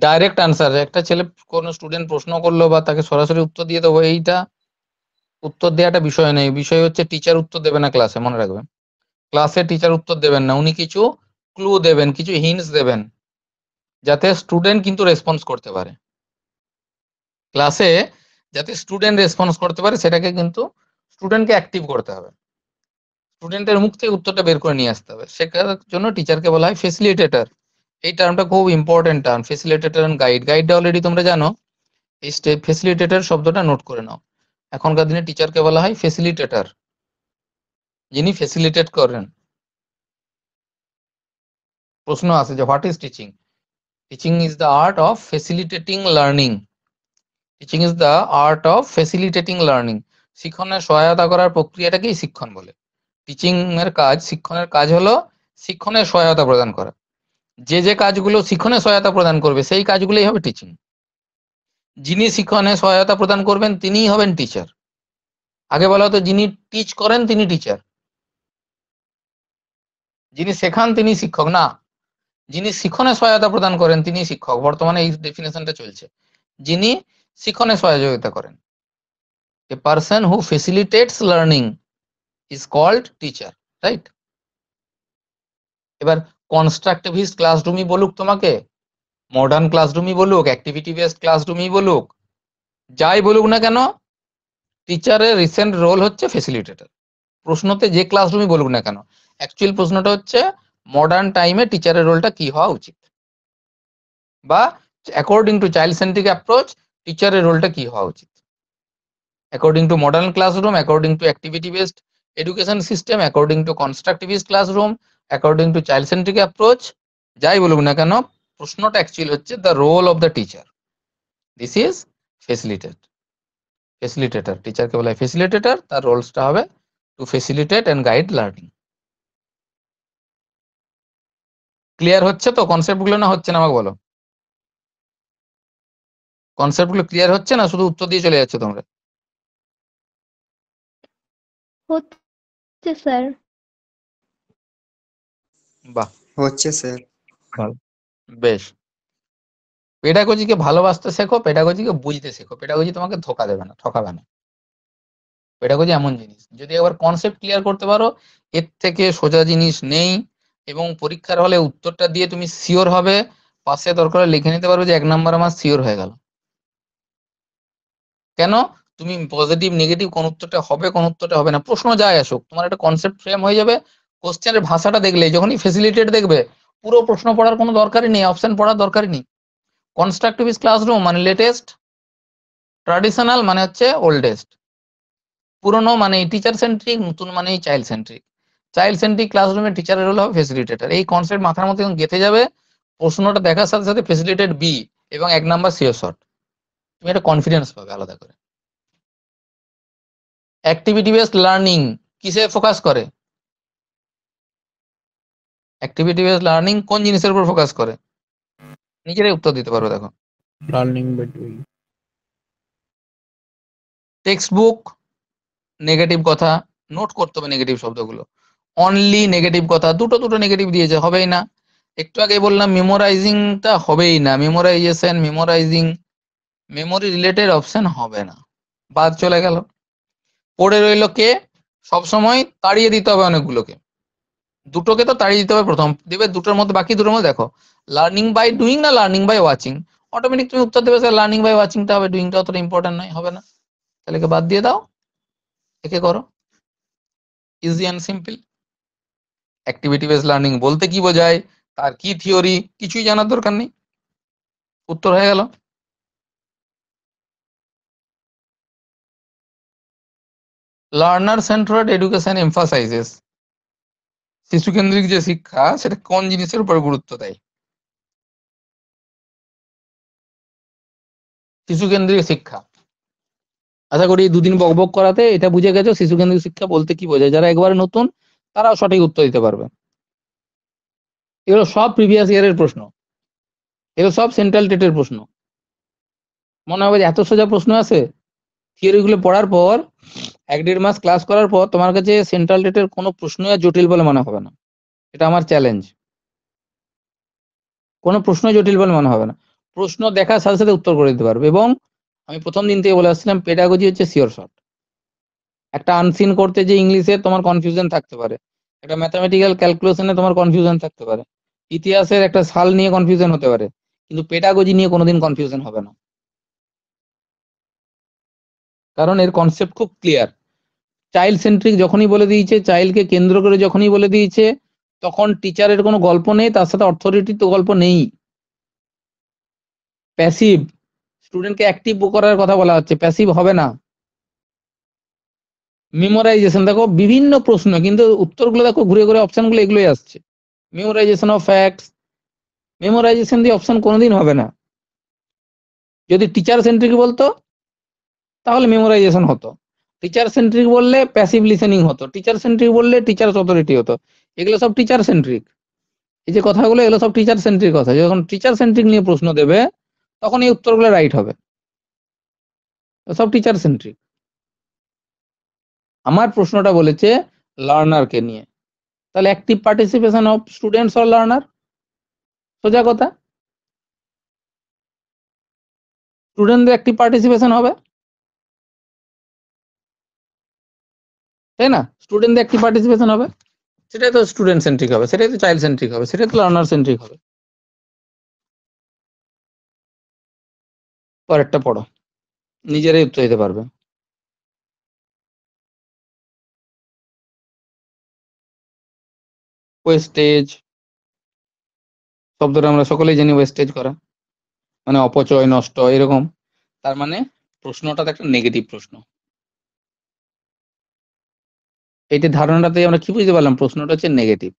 ডাইরেক্ট আনসার, একটা ছেলে কোনো স্টুডেন্ট প্রশ্ন করলো বা তাকে সরাসরি উত্তর দিয়ে দেবো, এইটা উত্তর দেওয়াটা বিষয় নেই। বিষয় হচ্ছে টিচার উত্তর দেবে না ক্লাসে, মনে রাখবেন। ক্লাসে টিচার উত্তর দেবেন না, উনি কিছু ক্লু দেবেন, কিছু হিন্টস দেবেন, যাতে স্টুডেন্ট কিন্তু রেসপন্স করতে পারে। ক্লাসে যাতে স্টুডেন্ট রেসপন্স করতে পারে, সেটাকে কিন্তু স্টুডেন্টকে অ্যাক্টিভ করতে হবে, স্টুডেন্টের মুখ থেকে উত্তরটা বের করে নিয়ে আসতে হবে। সেটার জন্য টিচারকে বলা হয় ফেসিলিটেটর। এই টার্মটা খুব important term, facilitator and guide. গাইডটা অলরেডি তোমরা জানো, এই ফেসিলিটেটর শব্দটা নোট করে নাও। এখনকার দিনে টিচারকে বলা হয় ফেসিলিটেটর, যিনি ফেসিলিটেট করেন। প্রশ্ন আছে যে what is teaching? Teaching is the art of facilitating learning. Teaching is the art of facilitating learning. শিক্ষণের সহায়তা করার প্রক্রিয়াটাকেই শিক্ষণ বলে। টিচিং এর কাজ, শিক্ষণের কাজ হলো শিক্ষণের সহায়তা প্রদান করা। যে যে কাজগুলো শিক্ষণে সহায়তা প্রদান করবে, সেই কাজগুলোই হবে টিচিং। যিনি শিক্ষণে সহায়তা প্রদান করবেন তিনিই হবেন টিচার। আগে বলা হতো যিনি টিচ করেন তিনি টিচার, যিনি শেখান তিনি শিক্ষক না। যিনি শিক্ষণে সহায়তা প্রদান করেন তিনি শিক্ষক, বর্তমানে এই ডেফিনেশনটা চলছে। যিনি শিক্ষণে সহযোগিতা করেন, a person who facilitates learning is called teacher, right? এবার কনস্ট্রাকটিভিস্ট ক্লাসরুমই বলুক তোমাকে, মডার্ন ক্লাসরুমই বলুক, অ্যাক্টিভিটি বেসড ক্লাসরুমই বলুক, যাই বলুক না কেন, টিচারের রিসেন্ট রোল হচ্ছে ফেসিলিটেটর। প্রশ্নতে যে ক্লাসরুমই বলুক না কেন, অ্যাকচুয়াল প্রশ্নটা হচ্ছে মডার্ন টাইমে টিচারের রোলটা কি হওয়া উচিত, বা according to child centric approach টিচারের রোলটা কি হওয়া উচিত, according to modern classroom, according to activity based education system, according to constructivist classroom, according to child centric approach, যাই বলুক না কেন, প্রশ্নটা অ্যাকচুয়ালি হচ্ছে the role of the teacher, this is facilitator. টিচারকে বলা হয় ফেসিলিটেটর, তার রোলসটা হবে to facilitate and guide learning. Clear হচ্ছে তো কনসেপ্টগুলো, না হচ্ছে না আমাকে বলো? কনসেপ্টগুলো ক্লিয়ার হচ্ছে না, শুধু উত্তর দিয়ে চলে যাচ্ছে তোমরা? হচ্ছে স্যার। বাহ, হচ্ছে স্যার। ভালো, বেশ। পেডাগজিকে ভালোবাসতে শেখো, পেডাগজিকে বুঝতে শেখো। পেডাগজি তোমাকে ধোকা দেবে না, ঠকাবে না। পেডাগজি এমন জিনিস, যদি একবার কনসেপ্ট ক্লিয়ার করতে পারো, এর থেকে সোজা জিনিস নেই। এবং পরীক্ষার হলে উত্তরটা দিয়ে তুমি শিওর হবে, পাশে দরকার হলে লিখে নিতে পারবে যে 1 নাম্বার আমার শিওর হয়ে গেল। কেন? তুমি পজিটিভ নেগেটিভ কোন উত্তরটা হবে, কোন উত্তরটা হবে না, প্রশ্ন যায় আসুক, তোমার একটা কনসেপ্ট ফ্রেম হয়ে যাবে। কোশ্চেনের ভাষাটা দেখলে, যখনই ফেসিলিটেট দেখবে, পুরো প্রশ্ন পড়ার কোনো দরকারই নেই, অপশন পড়ার দরকারই নেই। কনস্ট্রাকটিভিস্ট ক্লাসরুম মানে লেটেস্ট, ট্র্যাডিশনাল মানে হচ্ছে ওল্ডেস্ট, পুরনো মানে টিচার সেন্ট্রিক, নতুন মানে চাইল্ড সেন্ট্রিক। চাইল্ড সেন্ট্রিক ক্লাসরুমে টিচারের রোল হবে ফেসিলিটেটর। এই কনসেপ্ট মাথার মধ্যে যখন গেঁথে যাবে, প্রশ্নটা দেখার সাথে সাথে ফেসিলিটেট বি এবং 1 নাম্বার সিও শর্ট, তুমি একটা কনফিডেন্স পাবে আলাদা করে। অ্যাক্টিভিটি বেসড লার্নিং কিসে ফোকাস করে? অ্যাক্টিভিটি বেসড লার্নিং কোন জিনিসের উপর ফোকাস করে? নিজেরাই উত্তর দিতে পারো, দেখো। Learning by doing. Textbook negative কথা, নোট করতে হবে নেগেটিভ শব্দগুলো। অনলি নেগেটিভ কথা, দুটো দুটো নেগেটিভ দিয়েছে, হবেই না। একটু আগে বললাম মেমোরাইজিংটা হবেই না, memorisation, memorising, memory related option হবে না, বাদ চলে গেল। পড়ে রইল কে? সবসময় তাড়িয়ে দিতে হবে অনেকগুলোকে, দুটোকে তো তাড়িয়ে দিতে হবে প্রথম, দেবে দুটোর মধ্যে, বাকি দুটোর মধ্যে দেখো লার্নিং বাই ডুইং না লার্নিং বাই ওয়াচিং, অটোমেটিক তুমি উত্তর দেবে স্যার লার্নিং বাই ওয়াচিংটা হবে, ডুইংটা অতটা ইম্পর্টেন্ট নয়, হবে না। তাহলে একে বাদ দিয়ে দাও, একে করো, easy and simple. Activity based learning বলতে কি বোঝায়, তার কি থিওরি, কিছুই জানার দরকার নেই, উত্তর হয়ে গেল। লার্নার সেন্টার্ড এডুকেশন এমফাসাইজেস, শিশু কেন্দ্রিক যে শিক্ষা, সেটা কোন জিনিসের উপর গুরুত্ব দেয়? শিশু কেন্দ্রিক শিক্ষা, আশা করি দুদিন বকবক করাতে এটা বুঝে গেছো শিশু কেন্দ্রিক শিক্ষা বলতে কি বোঝায়। যারা একবারে নতুন, তারাও সঠিক উত্তর দিতে পারবে। এগুলো সব প্রিভিয়াস ইয়ারের প্রশ্ন, এগুলো সব সেন্ট্রাল টেটের প্রশ্ন। মনে হবে যে এত সোজা প্রশ্ন আছে? থিওরিগুলো পড়ার পর 1-1.5 মাস ক্লাস করার পর তোমার কাছে সেন্ট্রাল টেটের কোনো প্রশ্নই আর জটিল বলে মনে হবে না। এটা আমার চ্যালেঞ্জ, কোনো প্রশ্ন জটিল বলে মনে হবে না। প্রশ্ন দেখার সাথে সাথে উত্তর করে দিতে পারবে। এবং আমি প্রথম দিন থেকে বলে আসছিলাম, পেডাগজি হচ্ছে শিওর শর্ট। একটা আনসিন করতে যে ইংলিশে তোমার কনফিউশন থাকতে পারে, একটা ম্যাথামেটিক্যাল ক্যালকুলেশনে তোমার কনফিউশন থাকতে পারে, ইতিহাসের একটা সাল নিয়ে কনফিউশন হতে পারে, কিন্তু পেডাগজি নিয়ে কোনোদিন কনফিউশন হবে না, কারণ এর কনসেপ্ট খুব ক্লিয়ার। চাইল্ড সেন্ট্রিক যখনই বলে দিয়েছে, চাইল্ডকে কেন্দ্র করে যখনই বলে দিয়েছে, তখন টিচারের কোনো গল্প নেই, তার সাথে অথরিটির তো গল্প নেই। প্যাসিভ, স্টুডেন্টকে অ্যাক্টিভ করার কথা বলা হচ্ছে, প্যাসিভ হবে না। মেমোরাইজেশন দেখো, বিভিন্ন প্রশ্ন, কিন্তু উত্তরগুলো দেখো ঘুরে ঘুরে অপশনগুলো এগুলোই আসছে। মেমোরাইজেশন অফ ফ্যাক্টস, মেমোরাইজেশন দিয়ে অপশন কোনোদিন হবে না। যদি টিচার সেন্ট্রিক বলতো তাহলে মেমোরাইজেশন হতো, টিচার সেন্ট্রিক বললে প্যাসিভ লিসেনিং হতো, টিচার সেন্ট্রিক বললে টিচার অথরিটি হতো। এগুলো সব টিচার সেন্ট্রিক, এই যে কথাগুলো এগুলো সব টিচার সেন্ট্রিক কথা। যখন টিচার সেন্ট্রিক নিয়ে প্রশ্ন দেবে, তখন এই উত্তরগুলো রাইট হবে, সব টিচার সেন্ট্রিক। আমার প্রশ্নটা বলেছে লার্নারকে নিয়ে, তাহলে active participation of students or learner, সোজা কথা। স্টুডেন্টদের অ্যাক্টিভ পার্টিসিপেশন হবে, তাই না? স্টুডেন্টদের অ্যাক্টিভ পার্টিসিপেশন হবে, সেটাই তো স্টুডেন্ট সেন্ট্রিক হবে, সেটাই তো চাইল্ড সেন্ট্রিক হবে, সেটাই তো লার্নার সেন্ট্রিক হবে। পরেরটা পড়ো, নিজেরাই উত্তর দিতে পারবে। ওয়েস্টেজ শব্দটা আমরা সকলেই জানি, ওয়েস্টেজ করা মানে অপচয়, নষ্ট, এরকম। তার মানে প্রশ্নটা তো একটা নেগেটিভ প্রশ্ন। এইটা ধারণাটাতে আমরা কি বুঝতে পারলাম? প্রশ্নটা হচ্ছে নেগেটিভ,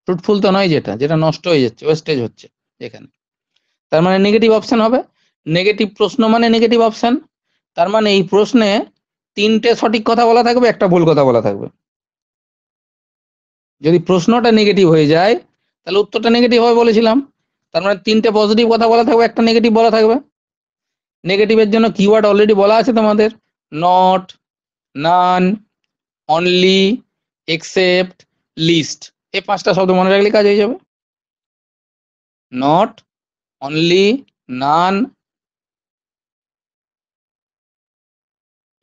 ফ্রুটফুল তো নয়, যেটা যেটা নষ্ট হয়ে যাচ্ছে, ওয়েস্টেজ হচ্ছে এখানে। তার মানে নেগেটিভ অপশন হবে। নেগেটিভ প্রশ্ন মানে নেগেটিভ অপশন। তার মানে এই প্রশ্নে 3টে সঠিক কথা বলা থাকবে, একটা ভুল কথা বলা থাকবে। যদি প্রশ্নটা নেগেটিভ হয়ে যায় তাহলে উত্তরটা নেগেটিভ হবে বলেছিলাম। তার মানে 3টে পজিটিভ কথা বলা থাকবে, একটা নেগেটিভ বলা থাকবে। নেগেটিভের জন্য কিওয়ার্ড অলরেডি বলা আছে তোমাদের, not, none, only, except, least. এই 5টা শব্দ মনে রাখলে কাজ হয়ে যাবে। Not, only, none,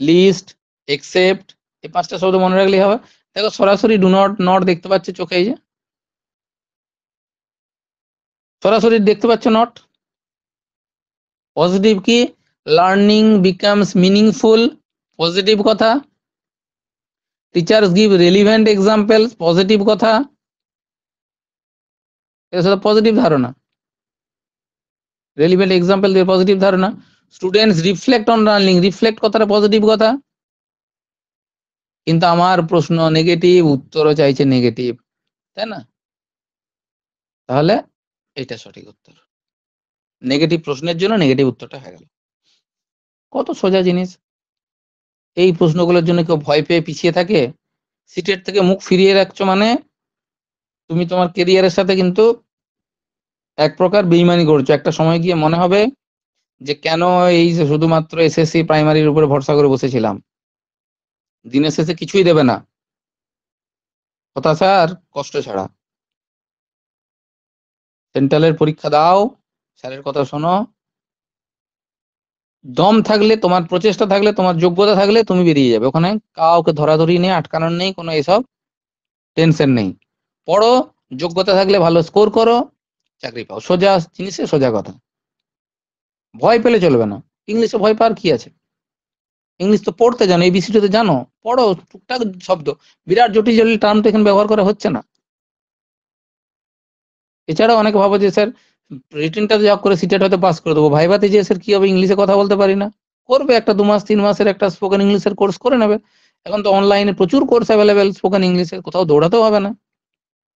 least, except, এই 5টা শব্দ মনে রাখলেই হবে। দেখো সরাসরি ডু নট, নট দেখতে পাচ্ছ চোখে, এই যে সরাসরি দেখতে পাচ্ছ নট। পজিটিভ কি? লার্নিং বিকামস মিনিংফুল, পজিটিভ কথা। Teachers give relevant examples, positive কথা। এটা শুধু পজিটিভ ধারণা, রেলিভেন্ট এক্সাম্পল দিয়ে পজিটিভ ধারণা। Students reflect on learning, reflect কথাটা পজিটিভ কথা। কিন্তু আমার প্রশ্ন নেগেটিভ, উত্তরও চাইছে নেগেটিভ, তাই না? তাহলে এটা সঠিক উত্তর। নেগেটিভ প্রশ্নের জন্য নেগেটিভ উত্তরটা হয়ে গেল। কত সোজা জিনিস। এই প্রশ্নগুলোর জন্য কেউ ভয় পেয়ে পিছিয়ে থাকে, সিটের থেকে মুখ ফিরিয়ে রাখছো, মানে তুমি তোমার কেরিয়ারের সাথে কিন্তু এক প্রকার বেইমানি করছো। একটা সময় গিয়ে মনে হবে যে কেন এই যে শুধুমাত্র এসএসসি প্রাইমারির উপরে ভরসা করে বসেছিলাম, দিনের শেষে কিছুই দেবে না, হতাশা আর কষ্ট ছাড়া। সেন্ট্রালের পরীক্ষা দাও, স্যারের কথা শোনো, দম থাকলে, তোমার প্রচেষ্টা থাকলে, তোমার যোগ্যতা থাকলে তুমি বেরিয়ে যাবে ওখানে। কাউকে ধরাধরি নেই, আটকানোর নেই, কোনো এসব টেনশন নেই। পড়ো, যোগ্যতা থাকলে ভালো স্কোর করো, চাকরি পাও। সোজা জিনিসে সোজা কথা, ভয় পেলে চলবে না। ইংলিশে ভয় পাওয়ার কি আছে? ইংলিশ তো পড়তে জানো, এবিসিডি তো জানো, পড়ো টুকটাক শব্দ। বিরাট জটিল জটিল টার্ম তো এখানে ব্যবহার করা হচ্ছে না। এছাড়াও অনেকে ভাবো যে স্যার রিটেনটা যা করে সিটেট হয়তো পাস করে দেবো, ভাইভাতে যে স্যার কি হবে, ইংলিশে কথা বলতে পারি না। করবে একটা 2 মাস 3 মাসের একটা স্পোকেন ইংলিশের কোর্স করে নেবে। এখন তো অনলাইনে প্রচুর কোর্স অ্যাভেলেবেল স্পোকেন ইংলিশের, কোথাও দৌড়াতেও হবে না।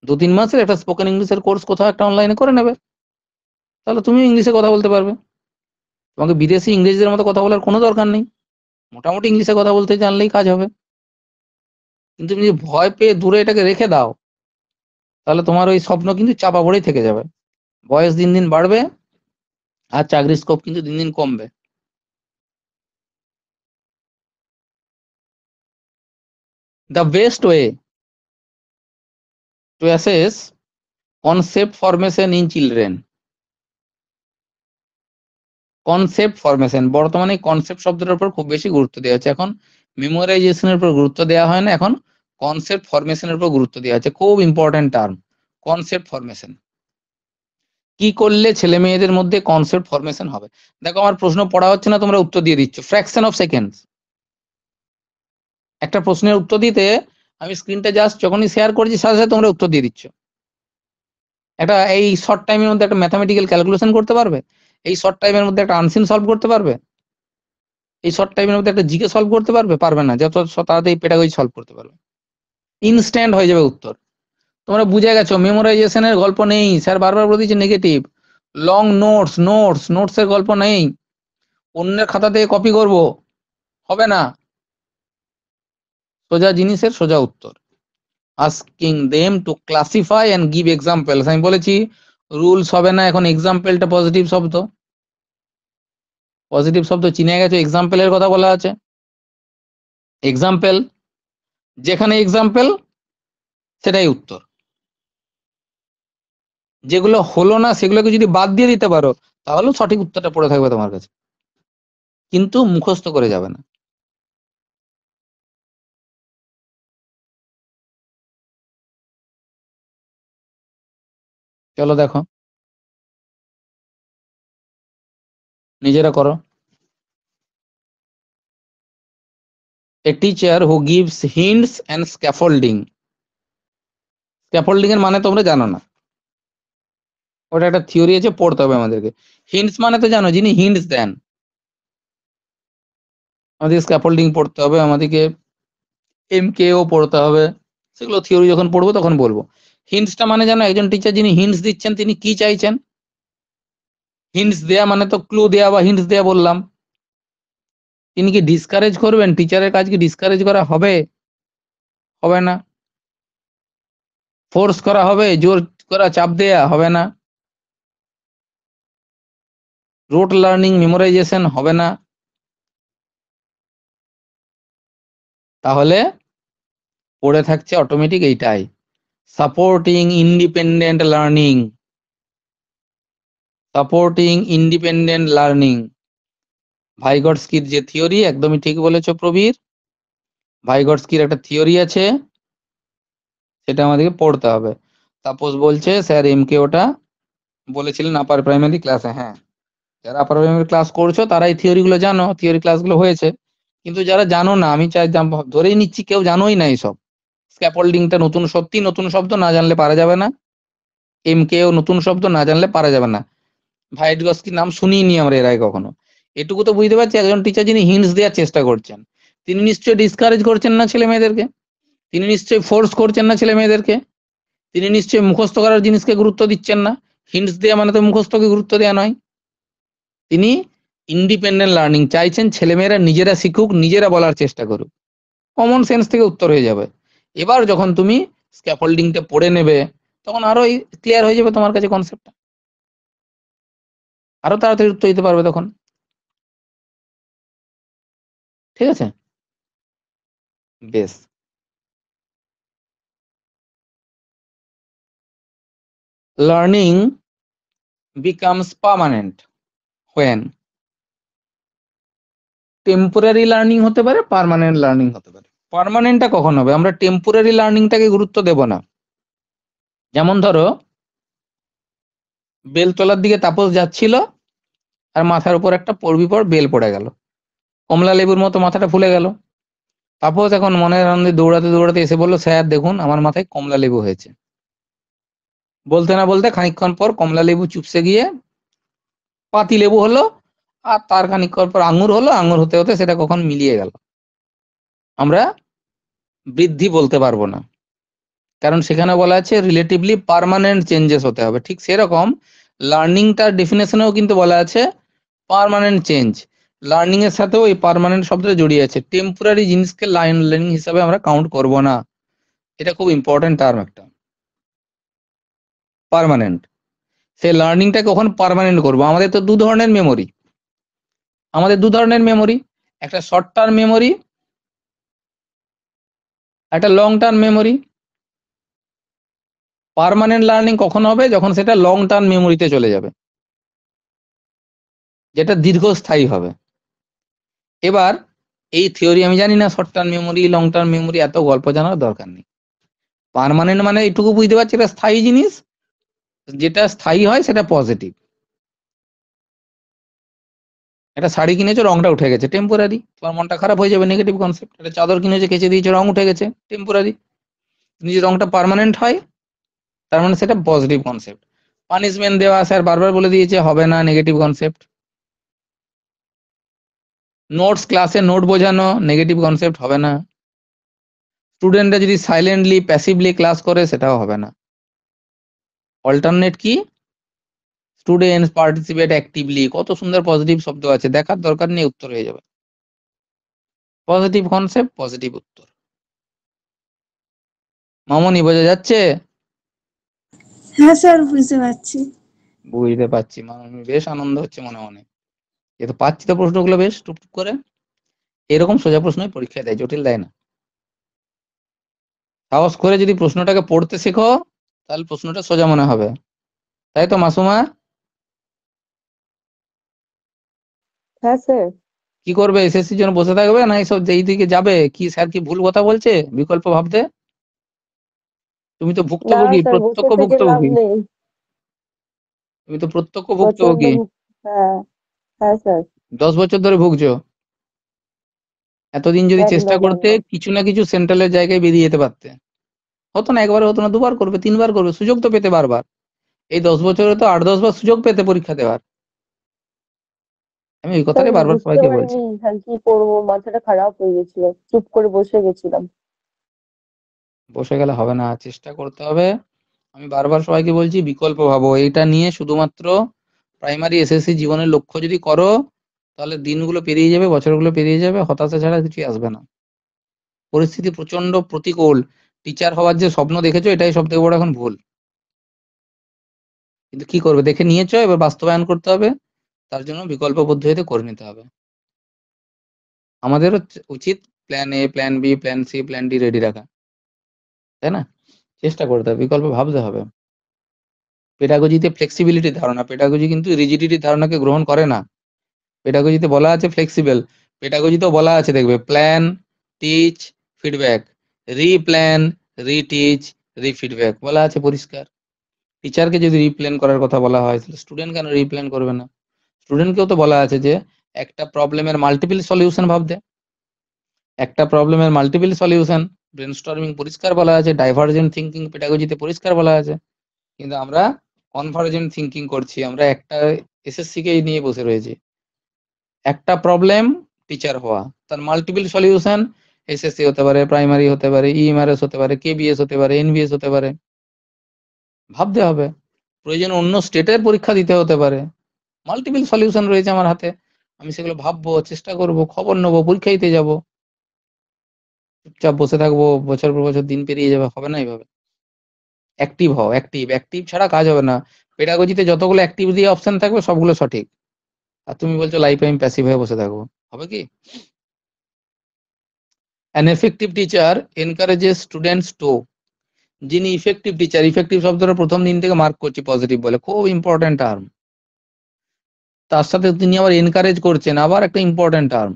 2-3 মাসের একটা স্পোকেন ইংলিশের কোর্স কোথাও একটা অনলাইনে করে নেবে, তাহলে তুমি ইংলিশে কথা বলতে পারবে। তোমাকে বিদেশি ইংরেজদের মতো কথা বলার কোনো দরকার নেই, মোটামুটি ইংলিশে কথা বলতে জানলেই কাজ হবে। কিন্তু তুমি যদি ভয় পেয়ে দূরে এটাকে রেখে দাও, তাহলে তোমার ওই স্বপ্ন কিন্তু চাপা পড়েই থেকে যাবে। বয়স দিন দিন বাড়বে, আর চাকরির স্কোপ কিন্তু দিন দিন কমবে। The best way to assess concept formation in children, concept formation, বর্তমানে কনসেপ্ট শব্দটার উপর খুব বেশি গুরুত্ব দেওয়া হচ্ছে। এখন মেমোরাইজেশনের উপর গুরুত্ব দেওয়া হয় না, এখন কনসেপ্ট ফরমেশনের উপর গুরুত্ব দেওয়া হচ্ছে। খুব ইম্পর্টেন্ট টার্ম, কনসেপ্ট ফরমেশন। কি করলে ছেলে মেয়েদের মধ্যে কনসেপ্ট ফরমেশন হবে? দেখো আমার প্রশ্ন পড়া হচ্ছে না, তোমরা উত্তর দিয়ে দিচ্ছ ফ্র্যাকশন অফ সেকেন্ডস। একটা প্রশ্নের উত্তর দিতে আমি স্ক্রিনটা জাস্ট যখনই শেয়ার করছি সাথে সাথে তোমরা উত্তর দিয়ে দিচ্ছ। একটা এই শর্ট টাইমের মধ্যে একটা ম্যাথামেটিক্যাল ক্যালকুলেশন করতে পারবে, এই শর্ট টাইমের মধ্যে একটা আনসিন সলভ করতে পারবে, এই শর্ট টাইমের মধ্যে একটা জিকে সলভ করতে পারবে? পারবে না। যত তাড়াতাড়ি পেডাগজি সলভ করতে পারবে, ইনস্ট্যান্ট হয়ে যাবে উত্তর। তোমরা বুঝে গেছো মেমোরাইজেশনের গল্প নেই, স্যার বারবার বলে দিচ্ছে নেগেটিভ। লং নোটস, নোটসের গল্প নেই, অন্যের খাতা থেকে কপি করব, হবে না। সোজা জিনিসের সোজা উত্তর। Asking them to classify and give examples, আমি বলেছি রুলস হবে না, এখন এক্সাম্পলটা পজিটিভ শব্দ, পজিটিভ শব্দ চিনে গেছো, এক্সাম্পলের কথা বলা আছে। এক্সাম্পল, যেখানে এক্সাম্পল সেটাই উত্তর। যেগুলো হলো না সেগুলোকে যদি বাদ দিয়ে দিতে পারো তাহলেও সঠিক উত্তরটা পড়ে থাকবে তোমার কাছে, কিন্তু মুখস্থ করে যাবে না। চলো দেখো, নিজেরা করো। A teacher who gives hints and scaffolding. Scaffolding এর মানে তোমরা জানো না, ওটা একটা থিওরি আছে, পড়তে হবে আমাদেরকে। হিন্টস মানে তো জানো, যিনি হিন্টস দেন। আমাদের স্ক্যাফোল্ডিং পড়তে হবে, আমাদেরকে এমকেও পড়তে হবে, সেগুলো থিওরি যখন পড়বো তখন বলবো। হিন্টসটা মানে জানো, একজন টিচার যিনি হিন্টস দিচ্ছেন তিনি কি চাইছেন। হিন্টস দেয়া মানে তো ক্লু দেয়া বা হিন্টস দেয়া বললাম। তিনি কি ডিসকারেজ করবেন? টিচারের কাজ কি ডিসকারেজ করা হবে? হবে না। ফোর্স করা হবে, জোর করা, চাপ দেয়া হবে না। রোট লার্নিং, মেমোরাইজেশন হবে না। তাহলে পড়ে থাকছে অটোমেটিক এইটাই, supporting independent learning. Supporting independent learning, ভাইগটস্কির যে থিওরি, একদমই ঠিক বলেছো প্রবীর। ভাইগটস্কির একটা থিওরি আছে, সেটা আমাদেরকে পড়তে হবে। তাপস বলছে স্যার এমকে ওটা বলেছিলেন আপার প্রাইমারি ক্লাসে। হ্যাঁ, যারা আপার প্রাইমারি ক্লাস করছো তারা এই থিওরি গুলো জানো, থিওরি ক্লাসগুলো হয়েছে। কিন্তু যারা জানো না, আমি চাই ধরেই নিচ্ছি কেউ জানোই না এইসব। স্ক্যাফোল্ডিংটা নতুন, সত্যি নতুন শব্দ, না জানলে পারা যাবে না। এমকেও নতুন শব্দ, না জানলে পারা যাবে না। ভাইগটস্কির নাম শুনিনি আমরা এর আগে কখনো। এটুকু তো বুঝতে পারছি, একজন টিচার যিনি হিন্টস দেওয়ার চেষ্টা করছেন, তিনি নিশ্চয়ই ডিসকারেজ করছেন না ছেলে মেয়েদেরকে, তিনি নিশ্চয়ই ফোর্স করছেন না ছেলে মেয়েদেরকে, তিনি নিশ্চয়ই মুখস্থ করার জিনিসকে গুরুত্ব দিচ্ছেন না। হিন্টস দেওয়া মানে তো মুখস্থকে গুরুত্ব দেওয়া নয়। তিনি ইন্ডিপেন্ডেন্ট লার্নিং চাইছেন, ছেলেমেয়েরা নিজেরা শিখুক, নিজেরা বলার চেষ্টা করুক। কমন সেন্স থেকে উত্তর হয়ে যাবে। এবার যখন তুমি স্ক্যাফোল্ডিংটা পড়ে নেবে তখন আরো ক্লিয়ার হয়ে যাবে তোমার কাছে কনসেপ্টটা, আরো তাড়াতাড়ি উত্তর দিতে পারবে তখন। ঠিক আছে, বেশ। Learning becomes permanent when. Temporary learning হতে পারে, পার্মানেন্ট লার্নিং হতে পারে। পার্মানেন্টটা কখন হবে? আমরা টেম্পোরারি লার্নিংটাকে গুরুত্ব দেব না। যেমন ধরো, বেলতলার দিকে তাপস যাচ্ছিল, আর মাথার উপর একটা পড়বি পর বেল পড়ে গেল, কমলা লেবুর মতো মাথাটা ফুলে গেল। তাপস এখন মনের আনন্দে দৌড়াতে দৌড়াতে এসে বলল, স্যার দেখুন আমার মাথায় কমলা লেবু হয়েছে। বলতে না বলতে খানিকক্ষণ পর কমলা লেবু চুপসে গিয়ে পাতি লেবু হলো, আর তার খানিকক্ষণ পর আঙুর হলো, আঙুর হতে হতে সেটা কখন মিলিয়ে গেল। আমরা বৃদ্ধি বলতে পারবো না, কারণ সেখানে বলা আছে রিলেটিভলি পার্মানেন্ট চেঞ্জেস হতে হবে। ঠিক সেরকম লার্নিংটার ডেফিনেশনেও কিন্তু বলা আছে পার্মানেন্ট চেঞ্জ। লার্নিং এর সাথেও এই পার্মানেন্ট শব্দটা জড়িয়ে আছে। টেম্পোরারি জিনিসকে লার্নিং হিসাবে আমরা কাউন্ট করব না, এটা খুব ইম্পর্টেন্ট টার্ম একটা, পার্মানেন্ট। সেই লার্নিংটা কখন পার্মানেন্ট করব? আমাদের তো দু ধরনের মেমোরি, একটা শর্ট টার্ম মেমোরি, একটা long term memory. Permanent learning কখন হবে? যখন সেটা লং টার্ম মেমোরিতে চলে যাবে, যেটা দীর্ঘস্থায়ী হবে। এবার এই থিওরি আমি জানি না, short term memory, long term memory, এত গল্প জানার দরকার নেই। পার্মানেন্ট মানে এইটুকু বুঝতে পারছি, এটা স্থায়ী জিনিস, যেটা স্থায়ী হয় সেটা পজিটিভ। একটা শাড়ি কিনেছো, রংটা উঠে গেছে, টেম্পোরারি, তোমার মনটা খারাপ হয়ে যাবে, নেগেটিভ কনসেপ্ট। একটা চাদর কিনেছো, কেচে দিয়েছো, রং উঠে গেছে, টেম্পোরারি। যদি রংটা পার্মানেন্ট হয় তার মানে সেটা পজিটিভ কনসেপ্ট। পানিশমেন্ট দেওয়া, স্যার বারবার বলে দিয়েছে, হবে না, নেগেটিভ কনসেপ্ট। নোটস, ক্লাসে নোট বোঝানো, নেগেটিভ কনসেপ্ট, হবে না। স্টুডেন্টরা যদি সাইলেন্টলি প্যাসিভলি ক্লাস করে, সেটাও হবে না। অল্টারনেট কি? স্টুডেন্টস পার্টিসিপেট অ্যাক্টিভলি, কত সুন্দর পজিটিভ শব্দ আছে, দেখার দরকার নেই, উত্তর হয়ে যাবে। পজিটিভ কনসেপ্ট, পজিটিভ উত্তর। মামনি বোঝা যাচ্ছে? হ্যাঁ স্যার, বুঝতে পারছি। বুঝতে পারছি মামনি, বেশ আনন্দ হচ্ছে মনে মনে। এ তো পাচ্ছি তো প্রশ্নগুলো বেশ টুকটুক করে। এরকম সোজা প্রশ্নই পরীক্ষায় দেয়, জটিল দেয় না। সাহস করে যদি প্রশ্নটাকে পড়তে শেখো তাহলে প্রশ্নটা সোজা মনে হবে। তাই তো মাসুমা? হ্যাঁ স্যার। কি করবে, এসএসসির জন্য বসে থাকবে না এইসব যেই দিকে যাবে? কি স্যার কি ভুল কথা বলছে বিকল্প ভাবতে? তুমি তো না ভুক্তভোগী, স্যার, বসে প্রত্যক্ষ থেকে লাভ ভুক্তভোগী। নেই। তুমি তো প্রত্যক্ষ প্রচন্ড ভুক্তভোগী। হ্যাঁ। হ্যাঁ স্যার। 10 বছর ধরে ভুগছো। এতদিন যদি চেষ্টা একদম করতে একদম। কিছু না কিছু সেন্ট্রালের জায়গায় বেরিয়ে যেতে পারতে। হতো না একবার, হতো না দুবার, করবে 3বার করবে, সুযোগ তো পেতে বারবার। এই 10 বছরে তো 8-10 বার সুযোগ পেতে পরীক্ষা দেওয়ার। আমি ওই স্যার কথাটাই বারবার বুঝতে সবাইকে বলছি। পারিনি স্যার, কি করবো, মাথাটা খারাপ হয়ে গেছিল, চুপ করে বসে গেছিলাম। বসে গেলে হবে না, চেষ্টা করতে হবে। আমি বারবার সবাইকে বলছি বিকল্প ভাবো, এটা নিয়ে শুধুমাত্র প্রাইমারি এসএসসি জীবনের লক্ষ্য যদি করো, তাহলে দিনগুলো পেরিয়ে যাবে, বছরগুলো পেরিয়ে যাবে, হতাশা ছাড়া কিছুই আসবে না। পরিস্থিতি প্রচন্ড প্রতিকূল। টিচার হওয়ার যে স্বপ্ন দেখেছো এটাই সব থেকে বড় এখন ভুল। কিন্তু কি করবে, দেখে নিয়েছো, এবার বাস্তবায়ন করতে হবে। তার জন্য বিকল্প পদ্ধতিতে করে নিতে হবে। আমাদেরও উচিত plan A, plan B, plan C, plan D ready রাখা, তাই না? চেষ্টা করতে হবে, বিকল্প ভাবতে হবে। পেডাগজিতে ফ্লেক্সিবিলিটি ধারণা, পেডাগজি কিন্তু রিজিডিটি ধারণাকে গ্রহণ করে না। পেডাগজিতে বলা আছে ফ্লেক্সিবল, পেডাগজিতেও বলা আছে দেখবে প্ল্যান, টিচ, ফিডব্যাক, রিপ্ল্যান, রিটিচ, রিফিডব্যাক বলা আছে পরিষ্কার। টিচারকে যদি রিপ্ল্যান করার কথা বলা হয় তাহলে স্টুডেন্ট কেন রিপ্ল্যান করবে না? স্টুডেন্টকেও তো বলা আছে যে একটা প্রবলেমের মাল্টিপল সলিউশন ভাবতে, একটা প্রবলেমের মাল্টিপল সলিউশন, ব্রেনস্টর্মিং পরিষ্কার বলা আছে, ডাইভার্জেন্ট থিঙ্কিং পেডাগজিতে পরিষ্কার বলা আছে। কিন্তু আমরা কনভার্জেন্ট থিঙ্কিং করছি, আমরা একটা এসএসসি কেই নিয়ে বসে রয়েছি। একটা প্রবলেম টিচার হওয়া, তার মাল্টিপল সলিউশন, এসএসসি হতে পারে, প্রাইমারি হতে পারে, ইএমআরএস হতে পারে, কেবিএস হতে পারে, এনবিএস হতে পারে। ভাবতে হবে, প্রয়োজন অন্য স্টেটের পরীক্ষা দিতে হতে পারে। মাল্টিপল সলিউশন রয়েছে আমার হাতে, আমি সেগুলো ভাববো, চেষ্টা করব, খবর নেবো, পরীক্ষা দিতে যাবো। চুপচাপ বসে থাকবো, বছর পর বছর দিন পেরিয়ে যাবে, হবে না এইভাবে। অ্যাক্টিভ হও, অ্যাক্টিভ, অ্যাক্টিভ ছাড়া কাজ হবে না। পেডাগজিতে যতগুলো অ্যাক্টিভ দিয়ে অপশন থাকবে সবগুলো সঠিক। আর তুমি বলছো লাইফ টাইম প্যাসিভ হয়ে বসে থাকবো, হবে কি? An effective teacher encourages students to, যিনি ইফেক্টিভ টিচার, ইফেক্টিভ শব্দটা প্রথম দিন থেকে মার্ক করছি পজিটিভ বলে, খুব ইম্পর্টেন্ট টার্ম। তার সাথে তিনি আবার এনকারেজ করছেন, আবার একটা ইম্পর্টেন্ট টার্ম।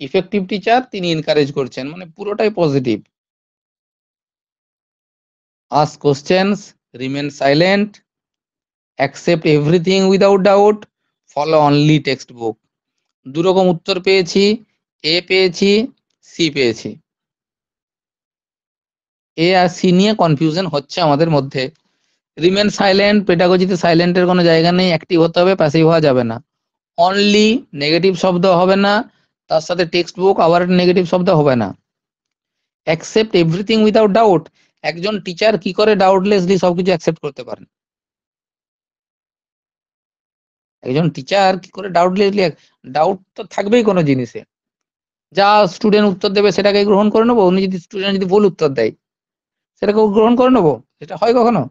ইফেক্টিভ টিচার তিনি এনকারেজ করছেন মানে পুরোটাই positive. Ask questions, remain silent, accept everything without doubt, follow only text book. দুরকম উত্তর পেয়েছি, এ পেয়েছি, সি পেয়েছি। এ আর সি নিয়ে কনফিউশন হচ্ছে আমাদের মধ্যে। রিমেন সাইলেন্ট, পেডাগজিতে সাইলেন্টের কোনো জায়গা নেই, অ্যাক্টিভ হতে হবে, প্যাসিভ হওয়া যাবে না। অনলি, নেগেটিভ শব্দ হবে না, তার সাথে টেক্সট বুক আবার নেগেটিভ শব্দ হবে না। অ্যাকসেপ্ট এভরিথিং উইদাউট ডাউট, একজন টিচার কি করে ডাউটলেসলি সবকিছু অ্যাকসেপ্ট করতে পারেন? একজন টিচার কি করে ডাউটলেসলি, ডাউট তো থাকবেই কোনো জিনিসে। যা স্টুডেন্ট উত্তর দেবে সেটাকে গ্রহণ করে নেবো, উনি যদি স্টুডেন্ট যদি ভুল উত্তর দেয় সেটাকে গ্রহণ করে নেবো, এটা হয় কখনো?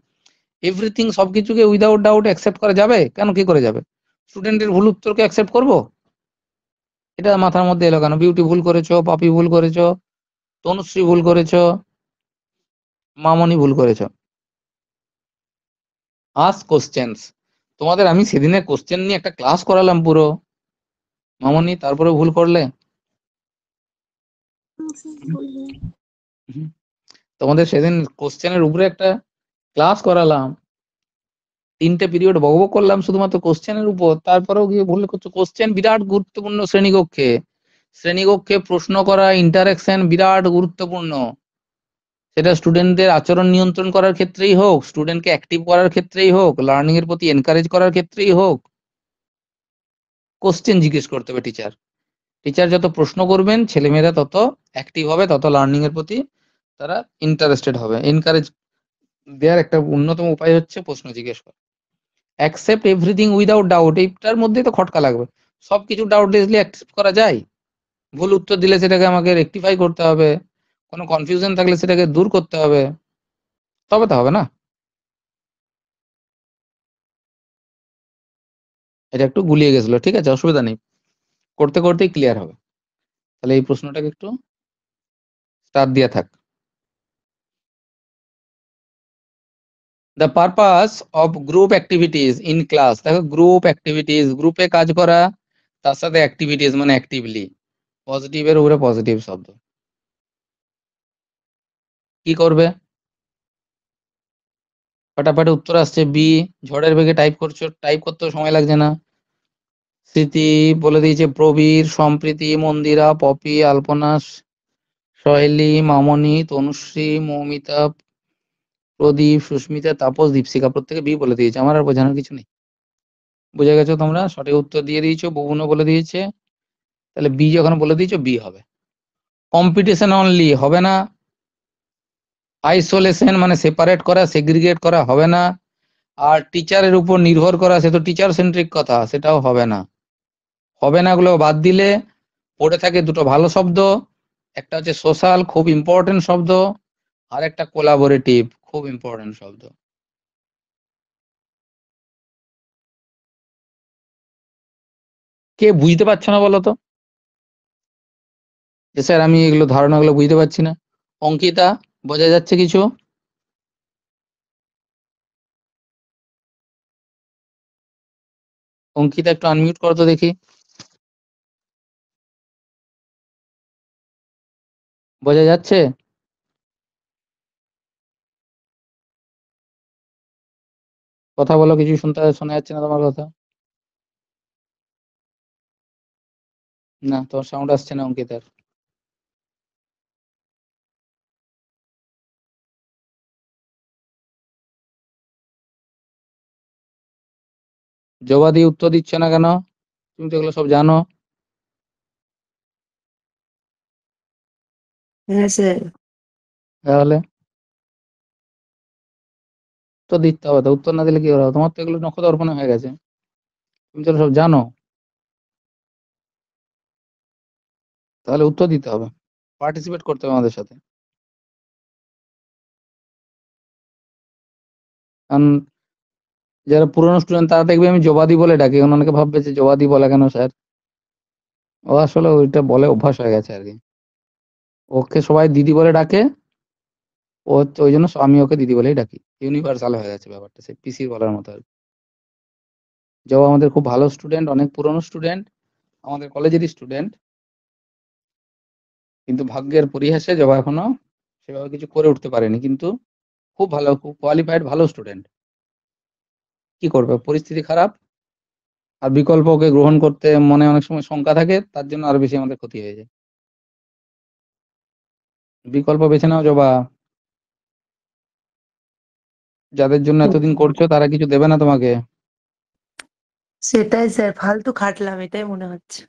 এভরিথিং সবকিছুকে উইদাউট ডাউট অ্যাকসেপ্ট করা যাবে কেন, কি করে যাবে? স্টুডেন্টের ভুল উত্তরকে অ্যাকসেপ্ট করবো? এটা মাথার মধ্যে এলো কেন? বিউটি ভুল করেছো, পপি ভুল করেছো, তনুশ্রী ভুল করেছো, মামনি ভুল করেছো। আস্ক কোশ্চেন্স, তোমাদের আমি সেদিনে কোশ্চেন নিয়ে একটা ক্লাস করালাম পুরো, মামনি, তারপরে ভুল করলে? হুম, তোমাদের সেদিন কোশ্চেনের উপরে একটা ক্লাস করালাম, 3টে পিরিয়ড বকবক করলাম শুধুমাত্র কোশ্চেনের উপর, তারপরেও গিয়ে ভুল করছো। কোশ্চেন বিরাট গুরুত্বপূর্ণ শ্রেণীকক্ষে, শ্রেণীকক্ষে প্রশ্ন করা, ইন্টারাকশন বিরাট গুরুত্বপূর্ণ। সেটা স্টুডেন্টদের আচরণ নিয়ন্ত্রণ করার ক্ষেত্রেই হোক, স্টুডেন্টকে অ্যাক্টিভ করার ক্ষেত্রেই হোক, লার্নিং এর প্রতি এনকারেজ করার ক্ষেত্রেই হোক, কোশ্চেন জিজ্ঞেস করতে হবে টিচার। টিচার যত প্রশ্ন করবেন ছেলেমেয়েরা তত অ্যাক্টিভ হবে, তত লার্নিং এর প্রতি তারা ইন্টারেস্টেড হবে। এনকারেজ দেওয়ার একটা অন্যতম উপায় হচ্ছে প্রশ্ন জিজ্ঞেস করা। অ্যাকসেপ্ট এভরিথিং উইদাউট ডাউট, এইটার মধ্যেই তো খটকা লাগবে। সবকিছু ডাউটলেসলি অ্যাকসেপ্ট করা যায়? ভুল উত্তর দিলে সেটাকে আমাকে রেকটিফাই করতে হবে, কোনো কনফিউশন থাকলে সেটাকে দূর করতে হবে, তবে তো হবে না। এটা একটু গুলিয়ে গেছিল, ঠিক আছে, অসুবিধা নেই, করতে করতেই ক্লিয়ার হবে। তাহলে এই প্রশ্নটাকে একটু স্টার দিয়া থাক। The purpose of group activities in class, দেখো গ্রুপ অ্যাক্টিভিটিস, গ্রুপে কাজ করা, তার সাথে অ্যাক্টিভিটিস মানে অ্যাক্টিভলি, পজিটিভের উপরে পজিটিভ শব্দ। কি করবে? ফাটাফাটি উত্তর আসছে বি। ঝড়ের বেগে টাইপ করছো, টাইপ করতেও সময় লাগছে না। স্মৃতি বলে দিয়েছে প্রবীর, সম্প্রীতি, মন্দিরা, পপি, আলপনা, সহেলি, মামনি, তনুশ্রী, মৌমিতা, প্রদীপ, সুস্মিতা, তাপস, দীপশিখা, প্রত্যেকে বি বলে দিয়েছে। আমার আর বোঝানোর কিছু নেই। বুঝে গেছো তোমরা? সঠিক উত্তর দিয়ে দিয়েছো, ববুনও বলে দিয়েছে। তাহলে বি যখন বলে দিয়েছো বি হবে। কম্পিটিশন অনলি হবে না। আইসোলেশন মানে সেপারেট করা, সেগ্রিগেট করা হবে না। আর টিচারের উপর নির্ভর করা, সে তো টিচার সেন্ট্রিক কথা, সেটাও হবে না। হবে না গুলো বাদ দিলে পড়ে থাকে দুটো ভালো শব্দ, একটা হচ্ছে সোশ্যাল, খুব ইম্পর্টেন্ট শব্দ, আর একটা কোলাবোরেটিভ, খুব ইম্পর্টেন্ট শব্দ। কে বুঝতে পারছো না বলো তো? যে স্যার আমি এগুলো ধারণাগুলো বুঝতে পারছি না। অঙ্কিতা, বোঝা যাচ্ছে কিছু? অঙ্কিতা একটু আনমিউট করো তো দেখি। বোঝা যাচ্ছে? কথা বলো, কিছু শোনা যাচ্ছে না তোমার কথা। না, তোমার সাউন্ড আসছে না অঙ্কিতার। জবাদি উত্তর দিচ্ছ না কেন? তুমি তো এগুলো সব জানো। হ্যাঁ স্যার। তাহলে উত্তর দিতে হবে তো, উত্তর না দিলে কি হবে? তোমার তো এগুলো নখদর্পণে হয়ে গেছে, তুমি তো সব জানো। তাহলে উত্তর দিতে হবে, পার্টিসিপেট করতে হবে আমাদের সাথে। কারণ যারা পুরনো স্টুডেন্ট তারা দেখবে আমি জবাদি বলে ডাকি, অনেকে ভাববে যে জবাদি বলে কেন স্যার। ও আসলে ওইটা বলে অভ্যাস হয়ে গেছে আর কি। ওকে সবাই দিদি বলে ডাকে, ও হচ্ছে ওই জন্য আমি ওকে দিদি বলেই ডাকি। ইউনিভার্সাল হয়ে গেছে ব্যাপারটা, সে পিসির বলার মতো আর কি। জবা আমাদের খুব ভালো স্টুডেন্ট, অনেক পুরনো স্টুডেন্ট, আমাদের কলেজেরই স্টুডেন্ট, কিন্তু ভাগ্যের পরিহাসে জবা এখনো সেভাবে কিছু করে উঠতে পারেনি, কিন্তু খুব ভালো, খুব কোয়ালিফাইড ভালো স্টুডেন্ট। কি করবে, পরিস্থিতি খারাপ। আর বিকল্পকে গ্রহণ করতে মনে অনেক সময় শঙ্কা থাকে, তার জন্য আরো বেশি আমাদের ক্ষতি হয়ে যায়। বিকল্প বেছে নাও জবা। যাদের জন্য এতদিন করছো তারা কিছু দেবে না তোমাকে। সেটাই স্যার, ফালতু খাটলাম এটাই মনে হচ্ছে।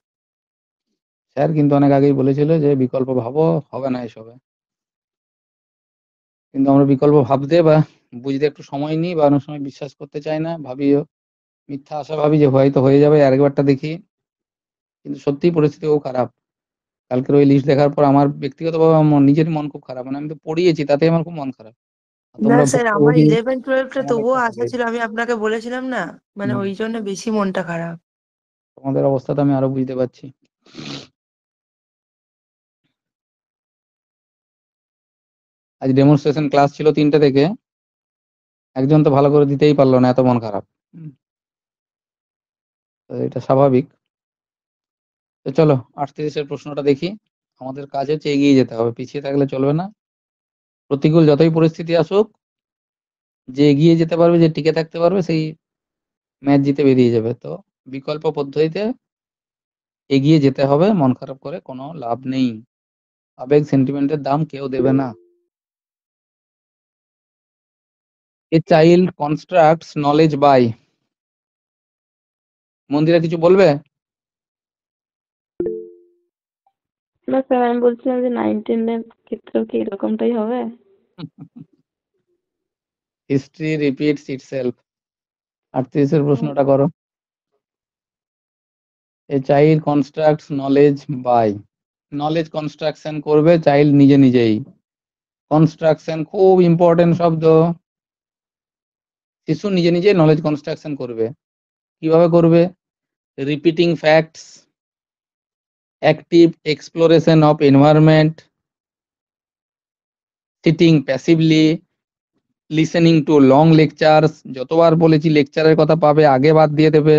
স্যার কিন্তু অনেক আগেই বলেছিল যে বিকল্প ভাবো, হবে না এসবে। কিন্তু আমরা বিকল্প ভাবতে বা বুঝতে একটু সময় নিই, বা অনেক সময় বিশ্বাস করতে চাই না, ভাবিও মিথ্যা আশা ভাবি যে হয়তো হয়ে যাবে, আরেকবারটা দেখি। কিন্তু সত্যিই পরিস্থিতি খুব খারাপ। কালকের ওই লিস্ট দেখার পর আমার ব্যক্তিগতভাবে আমার নিজের মন খুব খারাপ, মানে আমি তো পড়িয়েছি তাতেই আমার খুব মন খারাপ। আর না তোমরা স্যার, আমার ভুক্তভোগী, 11-12টা তোমাদের তবুও তো আশা হবেই। ছিল, আমি আপনাকে বলেছিলাম না, মানে হুম, ওই জন্য বেশি মনটা খারাপ। তোমাদের অবস্থা তো আমি আরো বুঝতে পারছি। আজ ডেমনস্ট্রেশন ক্লাস ছিল 3টে থেকে, একজন তো ভালো করে দিতেই পারলো না, এত মন খারাপ। হুম, তো এটা স্বাভাবিক। তো চলো 38-এর প্রশ্নটা দেখি। আমাদের কাজ হচ্ছে এগিয়ে যেতে হবে, পিছিয়ে থাকলে চলবে না। প্রতিকূল যতই পরিস্থিতি আসুক, যে এগিয়ে যেতে পারবে, যে টিকে থাকতে পারবে, সেই ম্যাচ জিতে বেরিয়ে যাবে। তো বিকল্প পদ্ধতিতে এগিয়ে যেতে হবে, মন খারাপ করে কোনো লাভ নেই। আবেগ সেন্টিমেন্টের দাম কেউ দেবে না। এ চাইল্ড কনস্ট্রাক্টস নলেজ বাই, মন্দিরা কিছু বলবে? না স্যার, আমি বলছিলাম যে 9-10 এর ক্ষেত্রেও কি এরকমটাই হবে? History repeats itself. 38-এর প্রশ্নটা করো। A child constructs knowledge by, knowledge construction করবে চাইল্ড নিজে নিজেই। কনস্ট্রাকশন খুব ইম্পর্টেন্ট শব্দ। শিশু নিজে নিজেই নলেজ কনস্ট্রাকশন করবে। কিভাবে করবে? Repeating facts, active exploration of environment, sitting passively, listening to long lectures, যতবার বলেছি লেকচারের কথা পাবে আগে বাদ দিয়ে দেবে,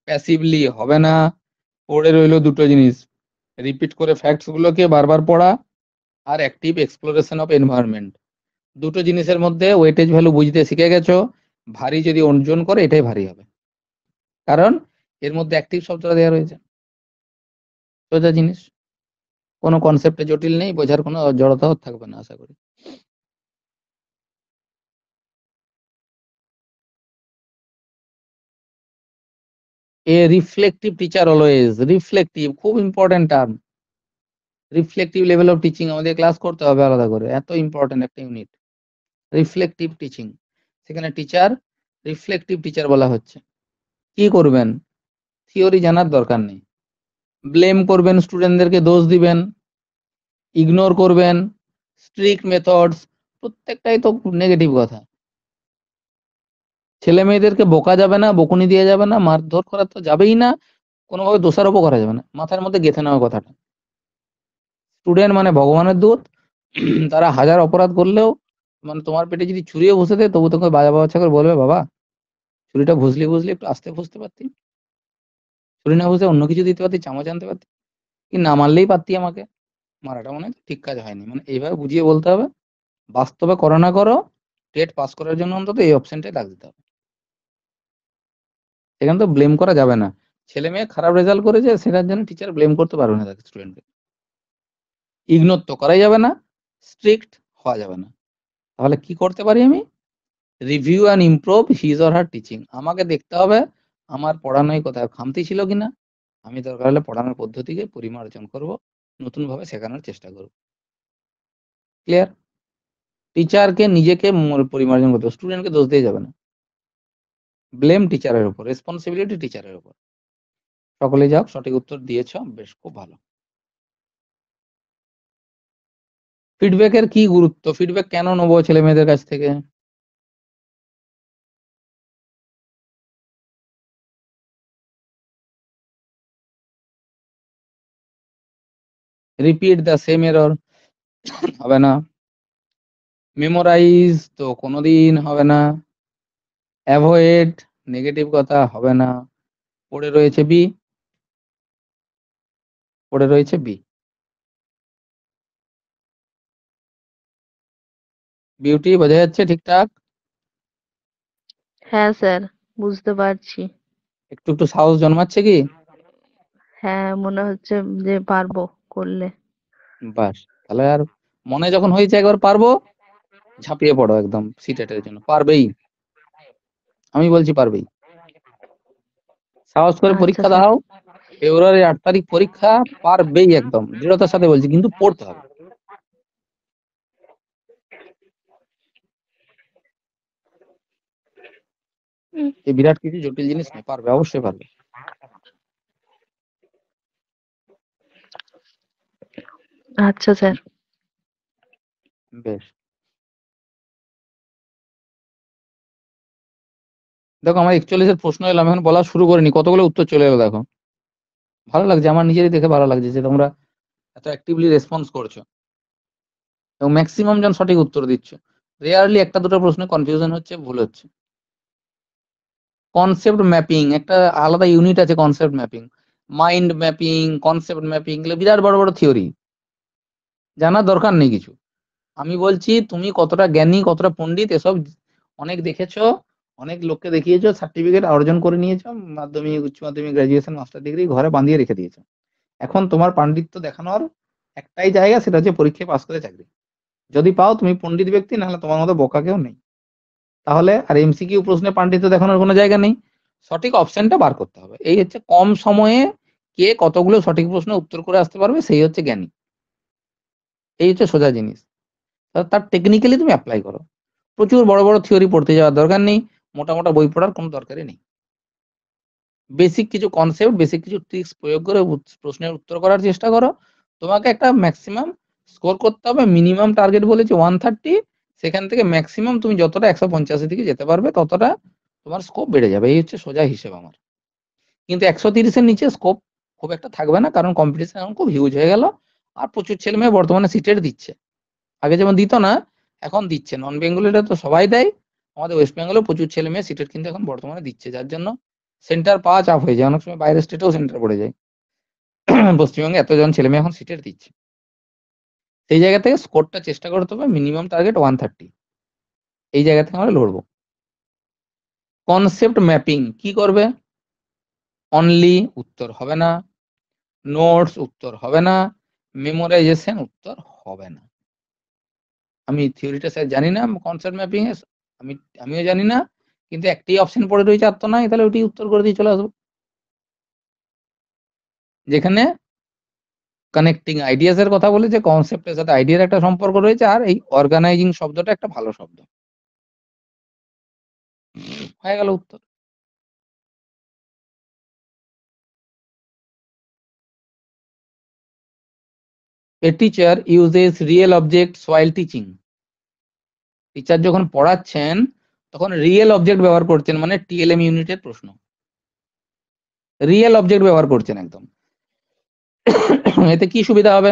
প্যাসিভলি হবে না। পড়ে রইলো দুটো জিনিস, রিপিট করে ফ্যাক্টস গুলোকে বারবার পড়া আর অ্যাক্টিভ এক্সপ্লোরেশন অফ এনভায়রনমেন্ট। দুটো জিনিসের মধ্যে ওয়েটেজ ভ্যালু বুঝতে শিখে গেছো, ভারী যদি ওজন করে এটাই ভারী হবে, কারণ এর মধ্যে অ্যাক্টিভ শব্দটা দেওয়া রয়েছে। সোজা জিনিস, কোনো কনসেপ্টে জটিল নেই, বোঝার কোনো জড়তাও থাকবে না আশা করি। এ রিফ্লেক্টিভ টিচার অলওয়েজ, রিফ্লেক্টিভ খুব important term. Reflective level of teaching আমাদের ক্লাস করতে হবে আলাদা করে, এত ইম্পর্টেন্ট একটা ইউনিট রিফ্লেক্টিভ টিচিং। সেখানে টিচার রিফ্লেক্টিভ টিচার বলা হচ্ছে। কি করবেন? থিওরি জানার দরকার নেই, ব্লেম করবেন, স্টুডেন্টদেরকে দোষ দিবেন, ইগনোর করবেন, স্ট্রিক্ট মেথডস, প্রত্যেকটাই তো নেগেটিভ কথা। ছেলে মেয়েদেরকে বোকা যাবে না, বকুনি দিয়ে যাবে না, মারধর করা তো যাবেই না, কোনোভাবে দোষারোপও করা যাবে না, মাথার মধ্যে গেঁথে নেওয়া কথাটা। স্টুডেন্ট মানে ভগবানের দূত, তারা হাজার অপরাধ করলেও মানে তোমার পেটে যদি ছুরিও ঘুষে দেয় তবু তোকে বাজা বাচ্চা করে বলবে, বাবা ছুরিটা ঘুষলি একটু আস্তে ঘুষতে পারতি, ছুরি না ঘুষে অন্য কিছু দিতে পারতি, চামচ আনতে পারতি, কি না মারলেই পারতি আমাকে, মারাটা মনে হয় ঠিক কাজ হয়নি। মানে এইভাবে বুঝিয়ে বলতে হবে। বাস্তবে করো না করো, টেট পাস করার জন্য অন্তত এই অপশনটাই দাগ দিতে হবে। এখানে তো ব্লেম করা যাবে না, ছেলে মেয়ে খারাপ রেজাল্ট করেছে সেটার জন্য টিচার ব্লেম করতে পারবে না তাকে, স্টুডেন্টকে। ইগনোর তো করাই যাবে না, স্ট্রিক্ট হওয়া যাবে না। তাহলে কি করতে পারি আমি? Review and improve his or her teaching. আমাকে দেখতে হবে আমার পড়ানোয় কোথায় খামতি ছিল কিনা, আমি দরকার হলে পড়ানোর পদ্ধতিকে পরিমার্জন করব, নতুন ভাবে শেখানোর চেষ্টা করব। ক্লিয়ার? টিচারকে নিজেকে পরিমার্জন করতে হবে, স্টুডেন্টকে দোষ দিয়ে যাবে না। ব্লেম টিচারের উপর, রেসপন্সিবিলিটি টিচারের উপর। সকলে যাও, সঠিক উত্তর দিয়েছ, বেশ খুব ভালো। ফিডব্যাকের কি গুরুত্ব, ফিডব্যাক কেন নেবো ছেলে মেয়েদের কাছ থেকে? রিপিট দ্য সেম এরর, হবে না। মেমোরাইজ তো কোনোদিন হবে না। অ্যাভয়েড নেগেটিভ কথা, হবে না। পড়ে রয়েছে বি, পড়ে রয়েছে বি। বিউটি বোঝা যাচ্ছে ঠিকঠাক? হ্যাঁ স্যার, বুঝতে পারছি। একটু একটু সাহস জন্মাচ্ছে কি? হ্যাঁ, মনে হচ্ছে যে পারবো করলে। বাস, তাহলে আর মনে যখন হয়েছে একবার পারবো, ঝাঁপিয়ে পড়ো একদম সিটেটের জন্য, পারবেই, আমি বলছি পারবেই। সাহস করে আচ্ছা পরীক্ষা স্যার। দাও, ফেব্রুয়ারি 8 তারিখ পরীক্ষা, পারবেই একদম দৃঢ়তার সাথে বলছি, কিন্তু পড়তে হবে। এই বিরাট কিছু জটিল জিনিস নেই, পারবে, অবশ্যই পারবে। আচ্ছা স্যার। বেশ, দেখো আমার 41 প্রশ্ন এলো, আমি এখন বলা শুরু করিনি, কতগুলো উত্তর চলে এলো দেখো। ভালো লাগছে, আমার নিজেরই দেখে ভালো লাগছে যে তোমরা এত অ্যাক্টিভলি রেসপন্স করছো এবং ম্যাক্সিমাম জন সঠিক উত্তর দিচ্ছ। রেয়ারলি একটা দুটো প্রশ্নে কনফিউশন হচ্ছে, ভুল হচ্ছে। কনসেপ্ট ম্যাপিং, একটা আলাদা ইউনিট আছে concept mapping, mind mapping, concept mapping, এগুলো বিরাট বড় বড় থিওরি, জানার দরকার নেই কিছু। আমি বলছি তুমি কতটা জ্ঞানী, কতটা পণ্ডিত, এসব অনেক দেখেছো, অনেক লোককে দেখিয়েছো, সার্টিফিকেট অর্জন করে নিয়েছো, মাধ্যমিক, উচ্চ মাধ্যমিক, গ্রাজুয়েশন, মাস্টার ডিগ্রি ঘরে বাঁধিয়ে রেখে দিয়েছো। এখন তোমার পাণ্ডিত্য দেখানোর একটাই জায়গা, সেটা হচ্ছে পরীক্ষায় পাস করে চাকরি। যদি পাও তুমি পণ্ডিত ব্যক্তি, নাহলে তোমার মতো বোকা কেউ নেই। তাহলে আর এমসিকিউ প্রশ্নে পাণ্ডিত্য দেখানোর কোনো জায়গা নেই, সঠিক অপশনটা বার করতে হবে। এই হচ্ছে কম সময়ে কে কতগুলো সঠিক প্রশ্ন উত্তর করে আসতে পারবে, সেই হচ্ছে জ্ঞানী। এই হচ্ছে সোজা জিনিস, তার টেকনিক্যালি তুমি অ্যাপ্লাই করো। প্রচুর বড় বড় থিওরি পড়তে যাওয়ার দরকার নেই, মোটা মোটা বই পড়ার কোনো দরকারই নেই। বেসিক কিছু কনসেপ্ট, বেসিক কিছু ট্রিক্স প্রয়োগ করে প্রশ্নের উত্তর করার চেষ্টা করো। তোমাকে একটা ম্যাক্সিমাম স্কোর করতে হবে, মিনিমাম টার্গেট বলেছি 130, সেখান থেকে ম্যাক্সিমাম তুমি যতটা 185 দিকে যেতে পারবে ততটা তোমার স্কোপ বেড়ে যাবে, এই হচ্ছে সোজা হিসেব আমার। কিন্তু 130-এর নিচে স্কোপ খুব একটা থাকবে না, কারণ কম্পিটিশন এখন খুব হিউজ হয়ে গেল, আর প্রচুর ছেলে মেয়ে বর্তমানে সিটেট দিচ্ছে। আগে যেমন দিত না, এখন দিচ্ছে, নন বেঙ্গলিরা তো সবাই দেয়, আমাদের ওয়েস্ট বেঙ্গলেও প্রচুর ছেলে মেয়ে সিটেট কিন্তু এখন বর্তমানে দিচ্ছে, যার জন্য সেন্টার পাওয়া চাপ হয়ে যায়, অনেক সময় বাইরের স্টেটেও সেন্টার পড়ে যায়। পশ্চিমবঙ্গে এতজন ছেলে মেয়ে এখন সিটেট দিচ্ছে, সেই জায়গা থেকে স্কোরটা চেষ্টা করতে হবে মিনিমাম টার্গেট 130, এই জায়গা থেকে আমরা লড়বো। কনসেপ্ট ম্যাপিং কি করবে? অনলি উত্তর হবে না, নোটস উত্তর হবে না, মেমোরাইজেশন উত্তর হবে না। আমি থিওরিটা স্যার জানি না, কনসেপ্ট ম্যাপিং এ আমিও জানি না, কিন্তু একটি অপশন পড়ে রয়েছে আর তো নাই, তাহলে ওইটি উত্তর করে দিয়ে চলে আসবো। যেখানে কানেক্টিং আইডিয়াস এর কথা বলেছে, কনসেপ্টের সাথে আইডিয়ার একটা সম্পর্ক রয়েছে, আর এই অর্গানাইজিং শব্দটা একটা ভালো শব্দ, হয়ে গেল উত্তর। A teacher uses real objects while teaching. Teacher যখন পড়াচ্ছেন তখন রিয়েল অবজেক্ট ব্যবহার করছেন, মানে টিএলএম ইউনিটের প্রশ্ন, রিয়েল অবজেক্ট ব্যবহার করছেন একদম। এতে কি সুবিধা হবে?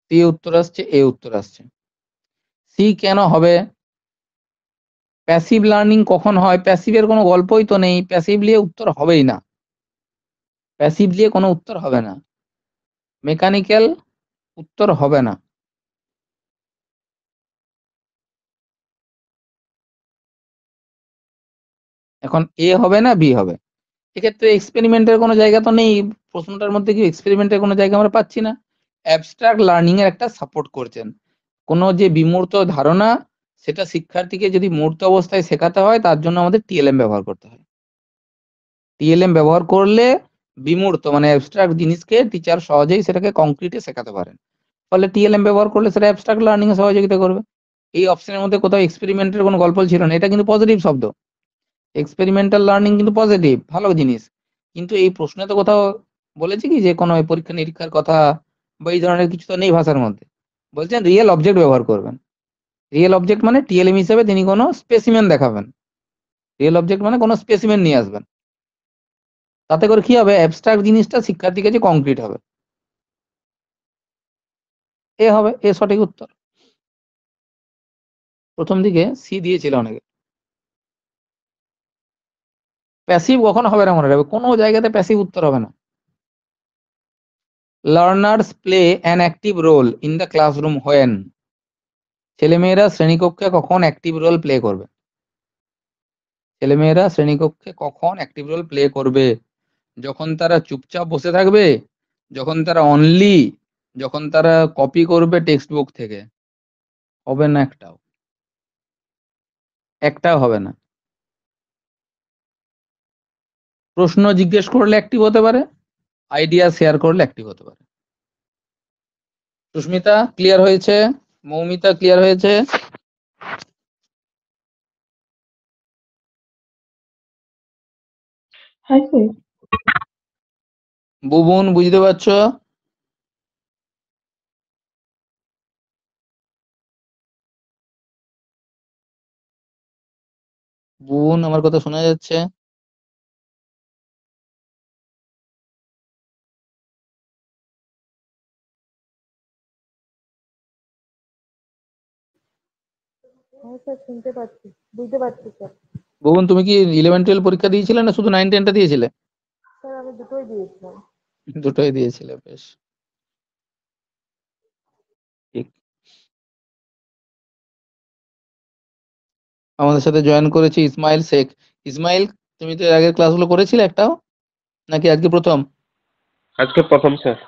সি উত্তর আসছে, এ উত্তর আসছে। সি কেন হবে? প্যাসিভ লার্নিং কখন হয়? প্যাসিভের কোনো গল্পই তো নেই, প্যাসিভ নিয়ে উত্তর হবেই না, প্যাসিভ দিয়ে কোনো উত্তর হবে না, মেকানিক্যাল উত্তর হবে না। এখন এ হবে না বি হবে? এক্ষেত্রে এক্সপেরিমেন্টের কোনো জায়গা তো নেই, প্রশ্নটার মধ্যে কি এক্সপেরিমেন্টের কোনো জায়গা আমরা পাচ্ছি না। অ্যাবস্ট্রাক্ট লার্নিং এর একটা সাপোর্ট করছেন, কোনো যে বিমূর্ত ধারণা সেটা শিক্ষার্থীকে যদি মূর্ত অবস্থায় শেখাতে হয়, তার জন্য আমাদের টিএলএম ব্যবহার করতে হয়। টিএলএম ব্যবহার করলে বিমূর্ত মানে অ্যাবস্ট্রাক্ট জিনিসকে টিচার সহজেই সেটাকে কংক্রিটে শেখাতে পারেন, ফলে টিএলএম ব্যবহার করলে সেটা অ্যাবস্ট্রাক্ট লার্নিং এ সহযোগিতা করবে। এই অপশনের মধ্যে কোথাও এক্সপেরিমেন্টের কোনো গল্প ছিল না, এটা কিন্তু পজিটিভ শব্দ, এক্সপেরিমেন্টাল লার্নিং কিন্তু পজিটিভ, ভালো জিনিস। কিন্তু এই প্রশ্নে তো কোথাও বলেছে কি যে কোনো পরীক্ষা নিরীক্ষার কথা বা এই ধরনের কিছু তো নেই ভাষার মধ্যে, বলছেন রিয়েল অবজেক্ট ব্যবহার করবেন। রিয়েল অবজেক্ট মানে টিএলএম হিসেবে তিনি কোনো স্পেসিমেন দেখাবেন, রিয়েল অবজেক্ট মানে কোনো স্পেসিমেন নিয়ে আসবেন, তাতে করে কি হবে? অ্যাবস্ট্রাক্ট জিনিসটা শিক্ষার্থীর কাছে কংক্রিট হবে। এ হবে, এ সঠিক উত্তর। প্রথম দিকে সি দিয়েছিল অনেকে। প্যাসিভ কখনো হবে না, মনে রাখবে, কোনো জায়গাতে প্যাসিভ উত্তর হবে না। Learners play an active role in the classroom when. ছেলেমেয়েরা শ্রেণীকক্ষে কখন অ্যাক্টিভ রোল প্লে করবে? ছেলেমেয়েরা শ্রেণীকক্ষে কখন অ্যাক্টিভ রোল প্লে করবে? যখন তারা চুপচাপ বসে থাকবে, যখন তারা অনলি, যখন তারা কপি করবে টেক্সট বুক থেকে। হবে না, একটাও হবে না। প্রশ্ন জিজ্ঞেস করলে অ্যাক্টিভ হতে পারে, আইডিয়া শেয়ার করলে অ্যাক্টিভ হতে পারে। সুস্মিতা ক্লিয়ার হয়েছে? মৌমিতা ক্লিয়ার হয়েছে? হ্যাঁ স্যার। বুবুন বুঝতে পারছো? বুবুন আমার কথা শোনা যাচ্ছে? হ্যাঁ স্যার, শুনতে পাচ্ছি, বুঝতে পারছি স্যার। বুবুন তুমি কি 11-12 পরীক্ষা দিয়েছিলে না শুধু 9-10টা দিয়েছিলে? স্যার আমি দুটোই দিয়েছিলাম। দুটোই দিয়েছিলে, বেশ ঠিক। আমাদের সাথে জয়েন করেছে ইসমাইল শেখ। ইসমাইল, তুমি তো এর আগের ক্লাসগুলো করেছিলে একটাও, নাকি আজকে প্রথম? আজকে প্রথম স্যার।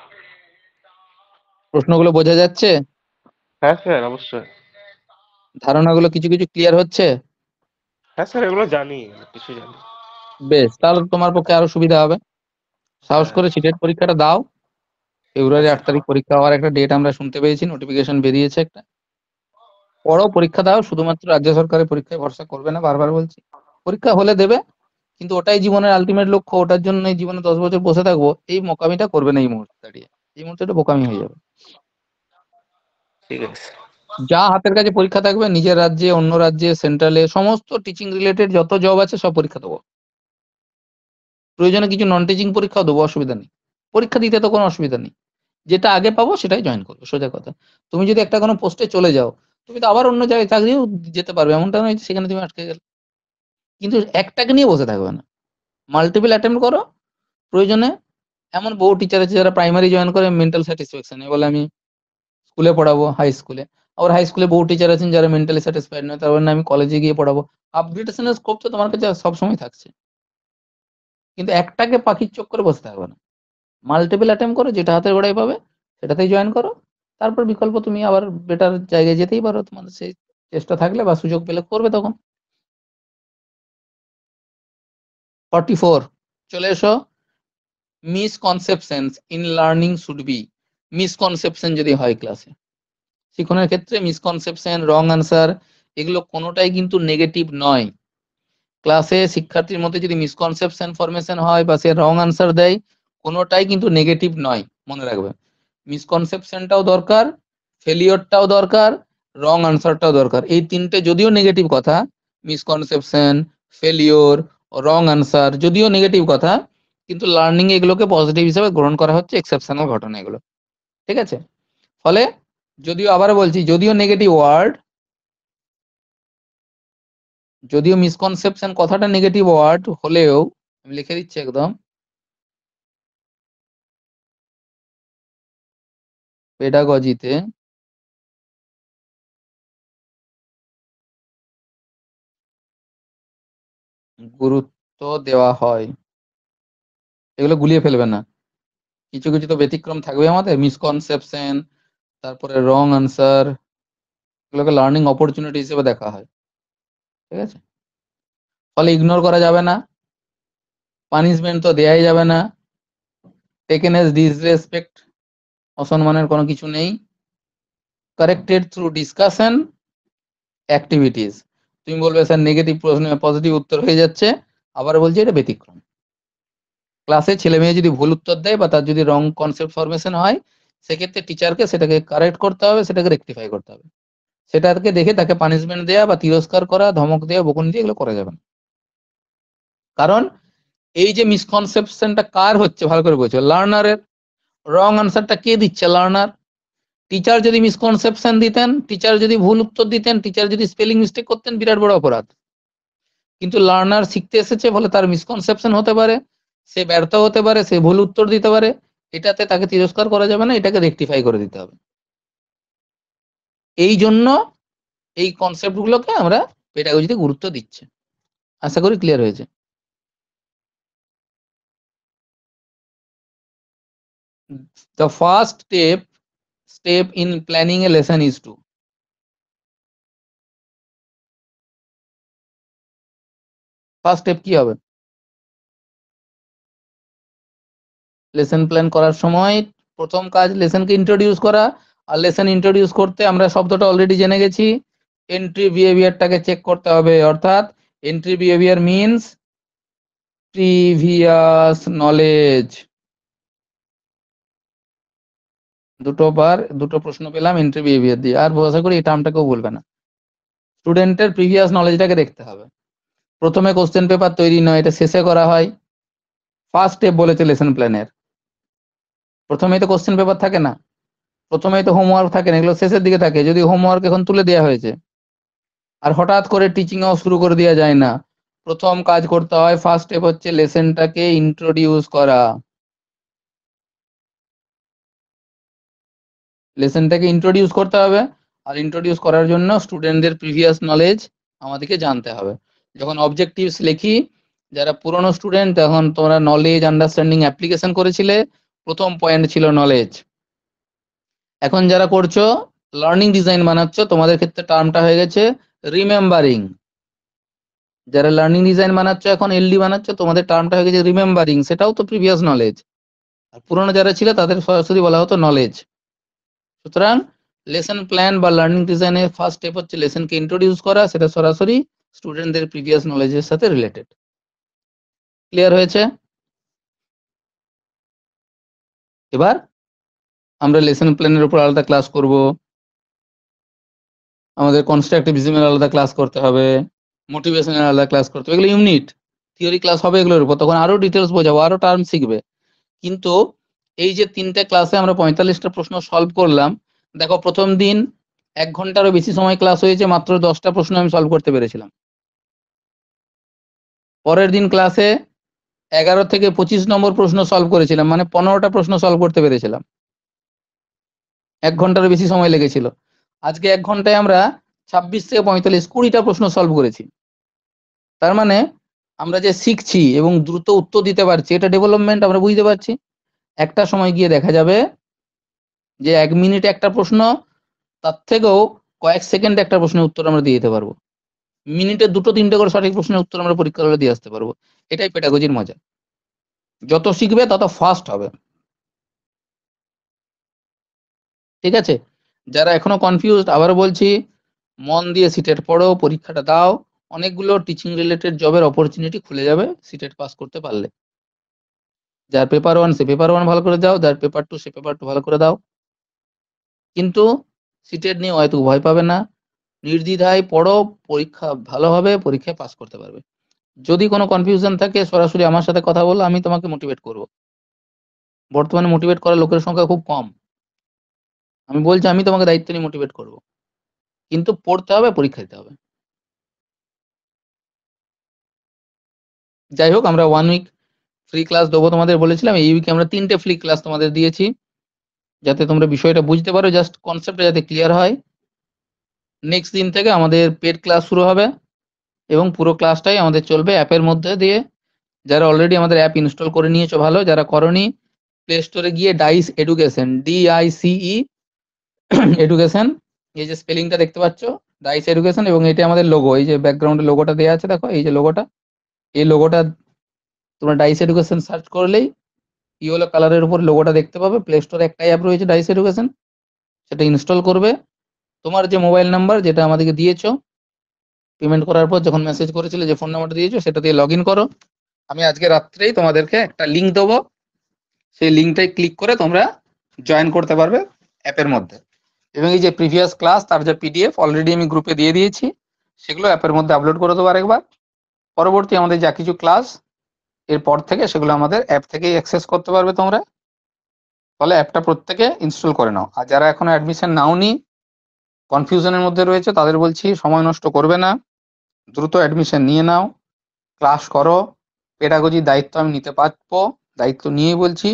প্রশ্নগুলো বোঝা যাচ্ছে? হ্যাঁ স্যার, অবশ্যই। ধারণাগুলো কিছু কিছু ক্লিয়ার হচ্ছে? হ্যাঁ স্যার, এগুলো জানি, কিছু জানি। বেশ, তাহলে তোমার পক্ষে আরো সুবিধা হবে। সাহস হ্যাঁ করে সিটেট পরীক্ষাটা দাও। ফেব্রুয়ারি হ্যাঁ 8 তারিখ পরীক্ষা হওয়ার একটা ডেট আমরা শুনতে পেয়েছি, নোটিফিকেশন বেরিয়েছে একটা। পড়ো, পরীক্ষা দাও, শুধুমাত্র রাজ্য সরকারের পরীক্ষায় ভরসা করবে না, বারবার বলছি। পরীক্ষা হলে দেবে, কিন্তু ওটাই জীবনের আলটিমেট লক্ষ্য, ওটার জন্য এই জীবনে 10 বছর বসে থাকবো, এই মোকামিটা করবে না এই মুহূর্তে দাঁড়িয়ে। এই মুহূর্তে এটা বোকামি হয়ে যাবে। ঠিক আছে। যা হাতের কাছে পরীক্ষা থাকবে, নিজের রাজ্যে, অন্য রাজ্যে, সেন্ট্রালে, সমস্ত টিচিং রিলেটেড যত জব আছে সব পরীক্ষা দেবো। প্রয়োজনে কিছু নন টিচিং পরীক্ষাও দেবো, অসুবিধা নেই। পরীক্ষা দিতে তো কোনো অসুবিধা নেই, যেটা আগে পাবো সেটাই জয়েন করবো, সোজা কথা। তুমি যদি একটা কোনো পোস্টে চলে যাও, তুমি তো আবার অন্য জায়গায় চাকরিও যেতে পারবে, এমনটা নয় যে সেখানে তুমি আটকে গেলে। কিন্তু একটাকে নিয়ে বসে থাকবে না, মাল্টিপল অ্যাটেম্প করো। প্রয়োজনে এমন বহু টিচার আছে যারা প্রাইমারি জয়েন করে মেন্টাল স্যাটিসফ্যাকশন বলে আমি স্কুলে পড়াবো, হাই স্কুলে। আবার হাই স্কুলে বহু টিচার আছেন যারা মেন্টালি স্যাটিসফাইড নয়, তারপর না আমি কলেজে গিয়ে পড়াবো। আপগ্রেডেশনের স্কোপ তো তোমার কাছে সবসময় থাকছে, কিন্তু একটাকে পাখির চোখ করে বসে থাকবে না। মাল্টিপল অ্যাটেম্প করো, যেটা হাতের গোড়ায় পাবে সেটাতেই জয়েন করো। তারপর বিকল্প তুমি আবার বেটার জায়গায় যেতেই পারো, তোমাদের সেই চেষ্টা থাকলে বা সুযোগ পেলে করবে তখন। 44 চলে এসো। Misconceptions in learning should be. Misconception যদি হয় ক্লাসে, শিক্ষণের ক্ষেত্রে মিসকনসেপশন, রং আনসার, এগুলো কোনোটাই কিন্তু নেগেটিভ নয়। ক্লাসে শিক্ষার্থীর মধ্যে যদি মিসকনসেপশন ফরমেশন হয় বা সে রং আনসার দেয়, কোনোটাই কিন্তু নেগেটিভ নয়, মনে রাখবে। মিসকনসেপশনটাও দরকার, ফেলিওরটাও দরকার, রং আনসারটাও দরকার। এই তিনটে যদিও নেগেটিভ কথা, মিসকনসেপশন, ফেলিওর, রং আনসার যদিও নেগেটিভ কথা, কিন্তু লার্নিং এগুলোকে পজিটিভ হিসেবে গ্রহণ করা হচ্ছে, এক্সেপশনাল ঘটনা এগুলো, ঠিক আছে? ফলে যদিও আবার বলছি, যদিও নেগেটিভ ওয়ার্ড, যদিও মিসকনসেপশন কথাটা নেগেটিভ ওয়ার্ড হলেও, আমি লিখে দিচ্ছি একদম, পেডাগজিতে গুরুত্ব দেওয়া হয়। এগুলো গুলিয়ে ফেলবে না, কিছু কিছু তো ব্যতিক্রম থাকবে আমাদের। মিসকনসেপশন, তারপরে রং আনসার, এগুলোকে লার্নিং অপরচুনিটি হিসেবে দেখা হয়, ঠিক আছে? ফলে ইগনোর করা যাবে না, পানিশমেন্ট তো দেয়াই যাবে না, টেকেন এজ ডিসরেসপেক্ট, অসম্মানের কোনো কিছু নেই। Corrected through discussion activities. তুমি বলবে স্যার নেগেটিভ প্রশ্ন পজিটিভ উত্তর হয়ে যাচ্ছে, আবার বলছি এটা ব্যতিক্রম। ক্লাসে ছেলে মেয়ে যদি ভুল উত্তর দেয় বা তার যদি রং কনসেপ্ট ফরমেশন হয়, সেক্ষেত্রে টিচারকে সেটাকে কারেক্ট করতে হবে, সেটাকে রেকটিফাই করতে হবে। সেটাকে দেখে তাকে পানিশমেন্ট দেওয়া বা তিরস্কার করা, ধমক দেওয়া, বকুনি দিয়ে এগুলো করা যাবে না। কারণ এই যে মিসকনসেপশনটা কার হচ্ছে ভালো করে বোঝো, লার্নারের। রং আনসারটা কে দিচ্ছে? লার্নার। টিচার যদি মিসকনসেপশন দিতেন, টিচার যদি ভুল উত্তর দিতেন, টিচার যদি স্পেলিং মিস্টেক করতেন, বিরাট বড় অপরাধ। কিন্তু লার্নার শিখতে এসেছে বলে তার মিসকনসেপশন হতে পারে, সে ব্যর্থ হতে পারে, সে ভুল উত্তর দিতে পারে, এটাতে তাকে তিরস্কার করা যাবে না, এটাকে রেকটিফাই করে দিতে হবে। এই জন্য এই কনসেপ্ট গুলোকে আমরা পেডাগজিতে গুরুত্ব দিচ্ছি। আশা করি ক্লিয়ার হয়েছে। The first step in planning a lesson is to, first step কি হবে? লেসন প্ল্যান করার সময় প্রথম কাজ লেসনকে ইন্ট্রোডিউস করা। আর লেসন ইন্ট্রোডিউস করতে আমরা শব্দটা অলরেডি জেনে গেছি, এন্ট্রি বিহেভিয়ারটাকে চেক করতে হবে। অর্থাৎ entry behaviour means previous knowledge. দুটো প্রশ্ন পেলাম এন্ট্রি বিহেভিয়ার দিয়ে, আর আশা করি এই টার্মটাকেও বলবে না। স্টুডেন্টের প্রিভিয়াস নলেজটাকে দেখতে হবে। প্রথমে কোশ্চেন পেপার তৈরি নয়, এটা শেষে করা হয়। ফার্স্ট স্টেপ বলেছে লেসন প্ল্যানের, প্রথমেই তো কোশ্চেন পেপার থাকে না, প্রথমেই তো হোমওয়ার্ক থাকে না, এগুলো শেষের দিকে থাকে। যদি হোমওয়ার্ক এখন তুলে দেওয়া হয়েছে, আর হঠাৎ করে টিচিংও শুরু করে দেওয়া যায় না। প্রথম কাজ করতে হয়, ফার্স্ট স্টেপ হচ্ছে লেসনটাকে ইন্ট্রোডিউস করা। লেসনটাকে ইন্ট্রোডিউস করতে হবে, আর ইন্ট্রোডিউস করার জন্য স্টুডেন্টদের প্রিভিয়াস নলেজ আমাদেরকে জানতে হবে। যখন অবজেক্টিভস লিখি, যারা পুরনো স্টুডেন্ট, তখন তোমরা নলেজ, আন্ডারস্ট্যান্ডিং, অ্যাপ্লিকেশন করেছিলে, প্রথম পয়েন্ট ছিল নলেজ। এখন যারা করছো লার্নিং ডিজাইন বানাচ্ছ, তোমাদের ক্ষেত্রে টার্মটা হয়ে গেছে রিমেম্বারিং। যারা লার্নিং ডিজাইন বানাচ্ছ, এখন এলডি বানাচ্ছ, তোমাদের টার্মটা হয়ে গেছে রিমেম্বারিং, সেটাও তো প্রিভিয়াস নলেজ। আর পুরনো যারা ছিল তাদের সরাসরি বলা হতো নলেজ। সুতরাং লেসন প্ল্যান বা লার্নিং ডিজাইনের ফার্স্ট স্টেপ হচ্ছে লেসনকে ইন্ট্রোডিউস করা, সেটা সরাসরি স্টুডেন্টদের প্রিভিয়াস নলেজের সাথে রিলেটেড। ক্লিয়ার হয়েছে? এবার আমরা লেসন প্ল্যানের উপর আলাদা ক্লাস করব, আমাদের কনস্ট্রাকটিভিজমের আলাদা ক্লাস করতে হবে, মোটিভেশনের আলাদা ক্লাস করতে হবে, এগুলো ইউনিট। থিওরি ক্লাস হবে এগুলোর উপর, তখন আরো ডিটেলস বোঝাবো, আরো টার্ম শিখবে। কিন্তু এই যে 3টে ক্লাসে আমরা 45টা প্রশ্ন সলভ করলাম, দেখো প্রথম দিন 1 ঘন্টারও বেশি সময় ক্লাস হয়েছে, মাত্র 10টা প্রশ্ন আমি সলভ করতে পেরেছিলাম। পরের দিন ক্লাসে 11 থেকে 25 নম্বর প্রশ্ন সলভ করেছিলাম, মানে 15টা প্রশ্ন সলভ করতে পেরেছিলাম, 1 ঘন্টারও বেশি সময় লেগেছিল। আজকে 1 ঘন্টায় আমরা 26 থেকে 45 20টা প্রশ্ন সলভ করেছি। তার মানে আমরা যে শিখছি এবং দ্রুত উত্তর দিতে পারছি, এটা ডেভেলপমেন্ট আমরা বুঝতে পারছি। একটা সময় গিয়ে দেখা যাবে যে 1 মিনিটে একটা প্রশ্ন, তার থেকেও কয়েক সেকেন্ডে একটা প্রশ্নের উত্তর আমরা দিয়ে দিতে পারবো। মিনিটে 2-3টে করে সঠিক প্রশ্নের উত্তর আমরা পরীক্ষার হলে দিয়ে আসতে পারবো। এটাই পেডাগজির মজা। যত শিখবে তত ফাস্ট হবে। ঠিক আছে? যারা এখনো কনফিউজড, আবারও বলছি, মন দিয়ে সিটেট পড়ো, পরীক্ষাটা দাও। অনেকগুলো টিচিং রিলেটেড জবের অপরচুনিটি খুলে যাবে সিটেট পাস করতে পারলে। যার পেপার 1 সে পেপার 1 ভালো করে দাও, যার পেপার 2 সে পেপার 2 ভালো করে দাও। কিন্তু সিটেট নিয়ে হয়তো ভয় পাবে না, নির্দ্বিধায় পড়ো, পরীক্ষা ভালো হবে, পরীক্ষায় পাস করতে পারবে। যদি কোনো কনফিউশন থাকে সরাসরি আমার সাথে কথা বলো, আমি তোমাকে মোটিভেট করব। বর্তমানে মোটিভেট করার লোকের সংখ্যা খুব কম। আমি বলছি আমি তোমাকে দায়িত্ব নিয়ে মোটিভেট করব। কিন্তু পড়তে হবে, পরীক্ষা দিতে হবে। যাই হোক, আমরা 1 উইক ফ্রি ক্লাস দেবো তোমাদের বলেছিলাম। এই উইকে আমরা 3টে ফ্রি ক্লাস তোমাদের দিয়েছি, যাতে তোমরা বিষয়টা বুঝতে পারো, জাস্ট কনসেপ্টটা যাতে ক্লিয়ার হয়। নেক্সট দিন থেকে আমাদের পেড ক্লাস শুরু হবে এবং পুরো ক্লাসটাই আমাদের চলবে অ্যাপের মধ্যে দিয়ে। যারা অলরেডি আমাদের অ্যাপ ইনস্টল করে নিয়েছো ভালো, যারা করনি প্লে স্টোরে গিয়ে ডাইস এডুকেশন, DICE এডুকেশন, এই যে স্পেলিংটা দেখতে পাচ্ছ, ডাইস এডুকেশন, এবং এটা আমাদের লোগো, এই যে ব্যাকগ্রাউন্ডে লোগোটা দেওয়া আছে দেখো, এই যে লোগোটা, এই লোগোটা তোমরা ডাইস এডুকেশন সার্চ করলেই ইয়েলো কালারের উপর লোগোটা দেখতে পাবে। প্লে স্টোরে একটাই অ্যাপ রয়েছে ডাইস এডুকেশন, সেটা ইনস্টল করবে। তোমার যে মোবাইল নাম্বার যেটা আমাদেরকে দিয়েছো পেমেন্ট করার পর, যখন মেসেজ করেছিলে যে ফোন নাম্বারটা দিয়েছো, সেটা দিয়ে লগ ইন করো। আমি আজকে রাত্রেই তোমাদেরকে একটা লিঙ্ক দেবো, সেই লিঙ্কটাই ক্লিক করে তোমরা জয়েন করতে পারবে অ্যাপের মধ্যে। এবং এই যে প্রিভিয়াস ক্লাস তার যে PDF অলরেডি আমি গ্রুপে দিয়ে দিয়েছি, সেগুলো অ্যাপের মধ্যে আপলোড করে দেবো আরেকবার। পরবর্তী আমাদের যা কিছু ক্লাস এরপর থেকে সেগুলো আমাদের অ্যাপ থেকেই অ্যাক্সেস করতে পারবে তোমরা। ফলে অ্যাপটা প্রত্যেকে ইনস্টল করে নাও। আর যারা এখনো অ্যাডমিশন নাওনি, কনফিউশনের মধ্যে রয়েছে, তাদের বলছি সময় নষ্ট করবে না, দ্রুত অ্যাডমিশন নিয়ে নাও, ক্লাস করো। পেডাগজির দায়িত্ব আমি নিতে পারবো, দায়িত্ব নিয়েই বলছি।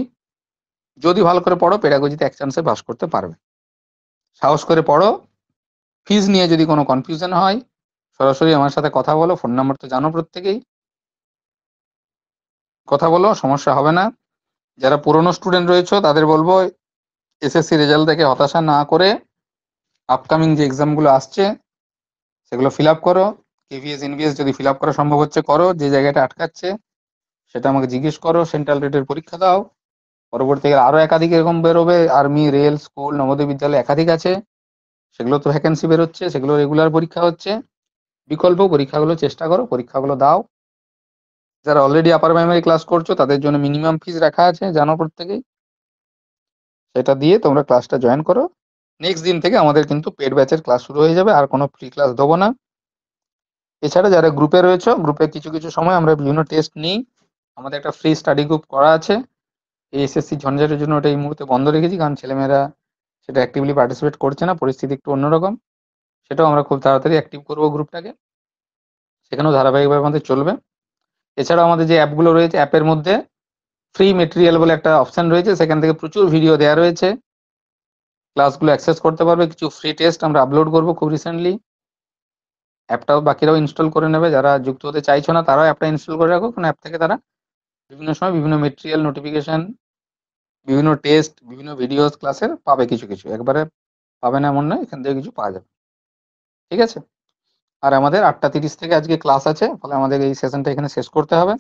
যদি ভালো করে পড়ো, পেডাগজিতে 1 চান্সে পাস করতে পারবে। সাহস করে পড়ো। ফিজ নিয়ে যদি কোনো কনফিউশন হয়, সরাসরি আমার সাথে কথা বলো। ফোন নাম্বার তো জানো প্রত্যেকেই, কথা বলো, সমস্যা হবে না। যারা পুরনো স্টুডেন্ট রয়েছে তাদের বলবো SSC রেজাল্ট দেখে হতাশা না করে আপকামিং যে এক্সামগুলো আসছে সেগুলো ফিল আপ করো। KVS NVS যদি ফিল আপ করা সম্ভব হচ্ছে করো, যে জায়গাটা আটকাচ্ছে সেটা আমাকে জিজ্ঞেস করো, সেন্ট্রাল রেটের পরীক্ষা দাও। পরবর্তীকালে আরো একাধিক এরকম বেরোবে, আর্মি, রেল, স্কুল, নবোদয় বিদ্যালয় একাধিক আছে, সেগুলো তো ভ্যাকেন্সি বেরোচ্ছে, সেগুলো রেগুলার পরীক্ষা হচ্ছে। বিকল্প পরীক্ষাগুলো চেষ্টা করো, পরীক্ষাগুলো দাও। যারা অলরেডি আপার প্রাইমারি ক্লাস করছো তাদের জন্য মিনিমাম ফিজ রাখা আছে, জানো প্রত্যেকেই। সেটা দিয়ে তোমরা ক্লাসটা জয়েন করো। নেক্সট দিন থেকে আমাদের কিন্তু পেড ব্যাচের ক্লাস শুরু হয়ে যাবে, আর কোনো ফ্রি ক্লাস দেবো না। এছাড়া যারা গ্রুপে রয়েছে, গ্রুপে কিছু কিছু সময় আমরা বিভিন্ন টেস্ট নিই। আমাদের একটা ফ্রি স্টাডি গ্রুপ করা আছে। এই SSC ঝঞ্ঝাটের জন্য ওটা এই মুহূর্তে বন্ধ রেখেছি, কারণ ছেলেমেয়েরা সেটা অ্যাক্টিভলি পার্টিসিপেট করছে না, পরিস্থিতি একটু অন্যরকম। সেটাও আমরা খুব তাড়াতাড়ি অ্যাক্টিভ করবো গ্রুপটাকে, সেখানেও ধারাবাহিকভাবে আমাদের চলবে। এছাড়াও আমাদের যে অ্যাপগুলো রয়েছে, অ্যাপের মধ্যে ফ্রি মেটেরিয়াল বলে একটা অপশন রয়েছে, সেখান থেকে প্রচুর ভিডিও দেওয়া রয়েছে, ক্লাসগুলো অ্যাক্সেস করতে পারবে। কিছু ফ্রি টেস্ট আমরা আপলোড করবো খুব রিসেন্টলি। অ্যাপটাও বাকিরাও ইনস্টল করে নেবে, যারা যুক্ত হতে চাইছো না তারাও অ্যাপটা ইনস্টল করে রাখো, কারণ অ্যাপ থেকে তারা বিভিন্ন সময় বিভিন্ন মেটেরিয়াল, নোটিফিকেশন, বিভিন্ন টেস্ট, বিভিন্ন ভিডিওস ক্লাসের পাবে। কিছু কিছু একবারে পাবে না এমন নয়, এখান থেকে কিছু পাওয়া যাবে। ঠিক আছে? আর আমাদের 8:30 থেকে আজকে ক্লাস আছে, ফলে আমাদের এই সেশনটা এখানে শেষ করতে হবে।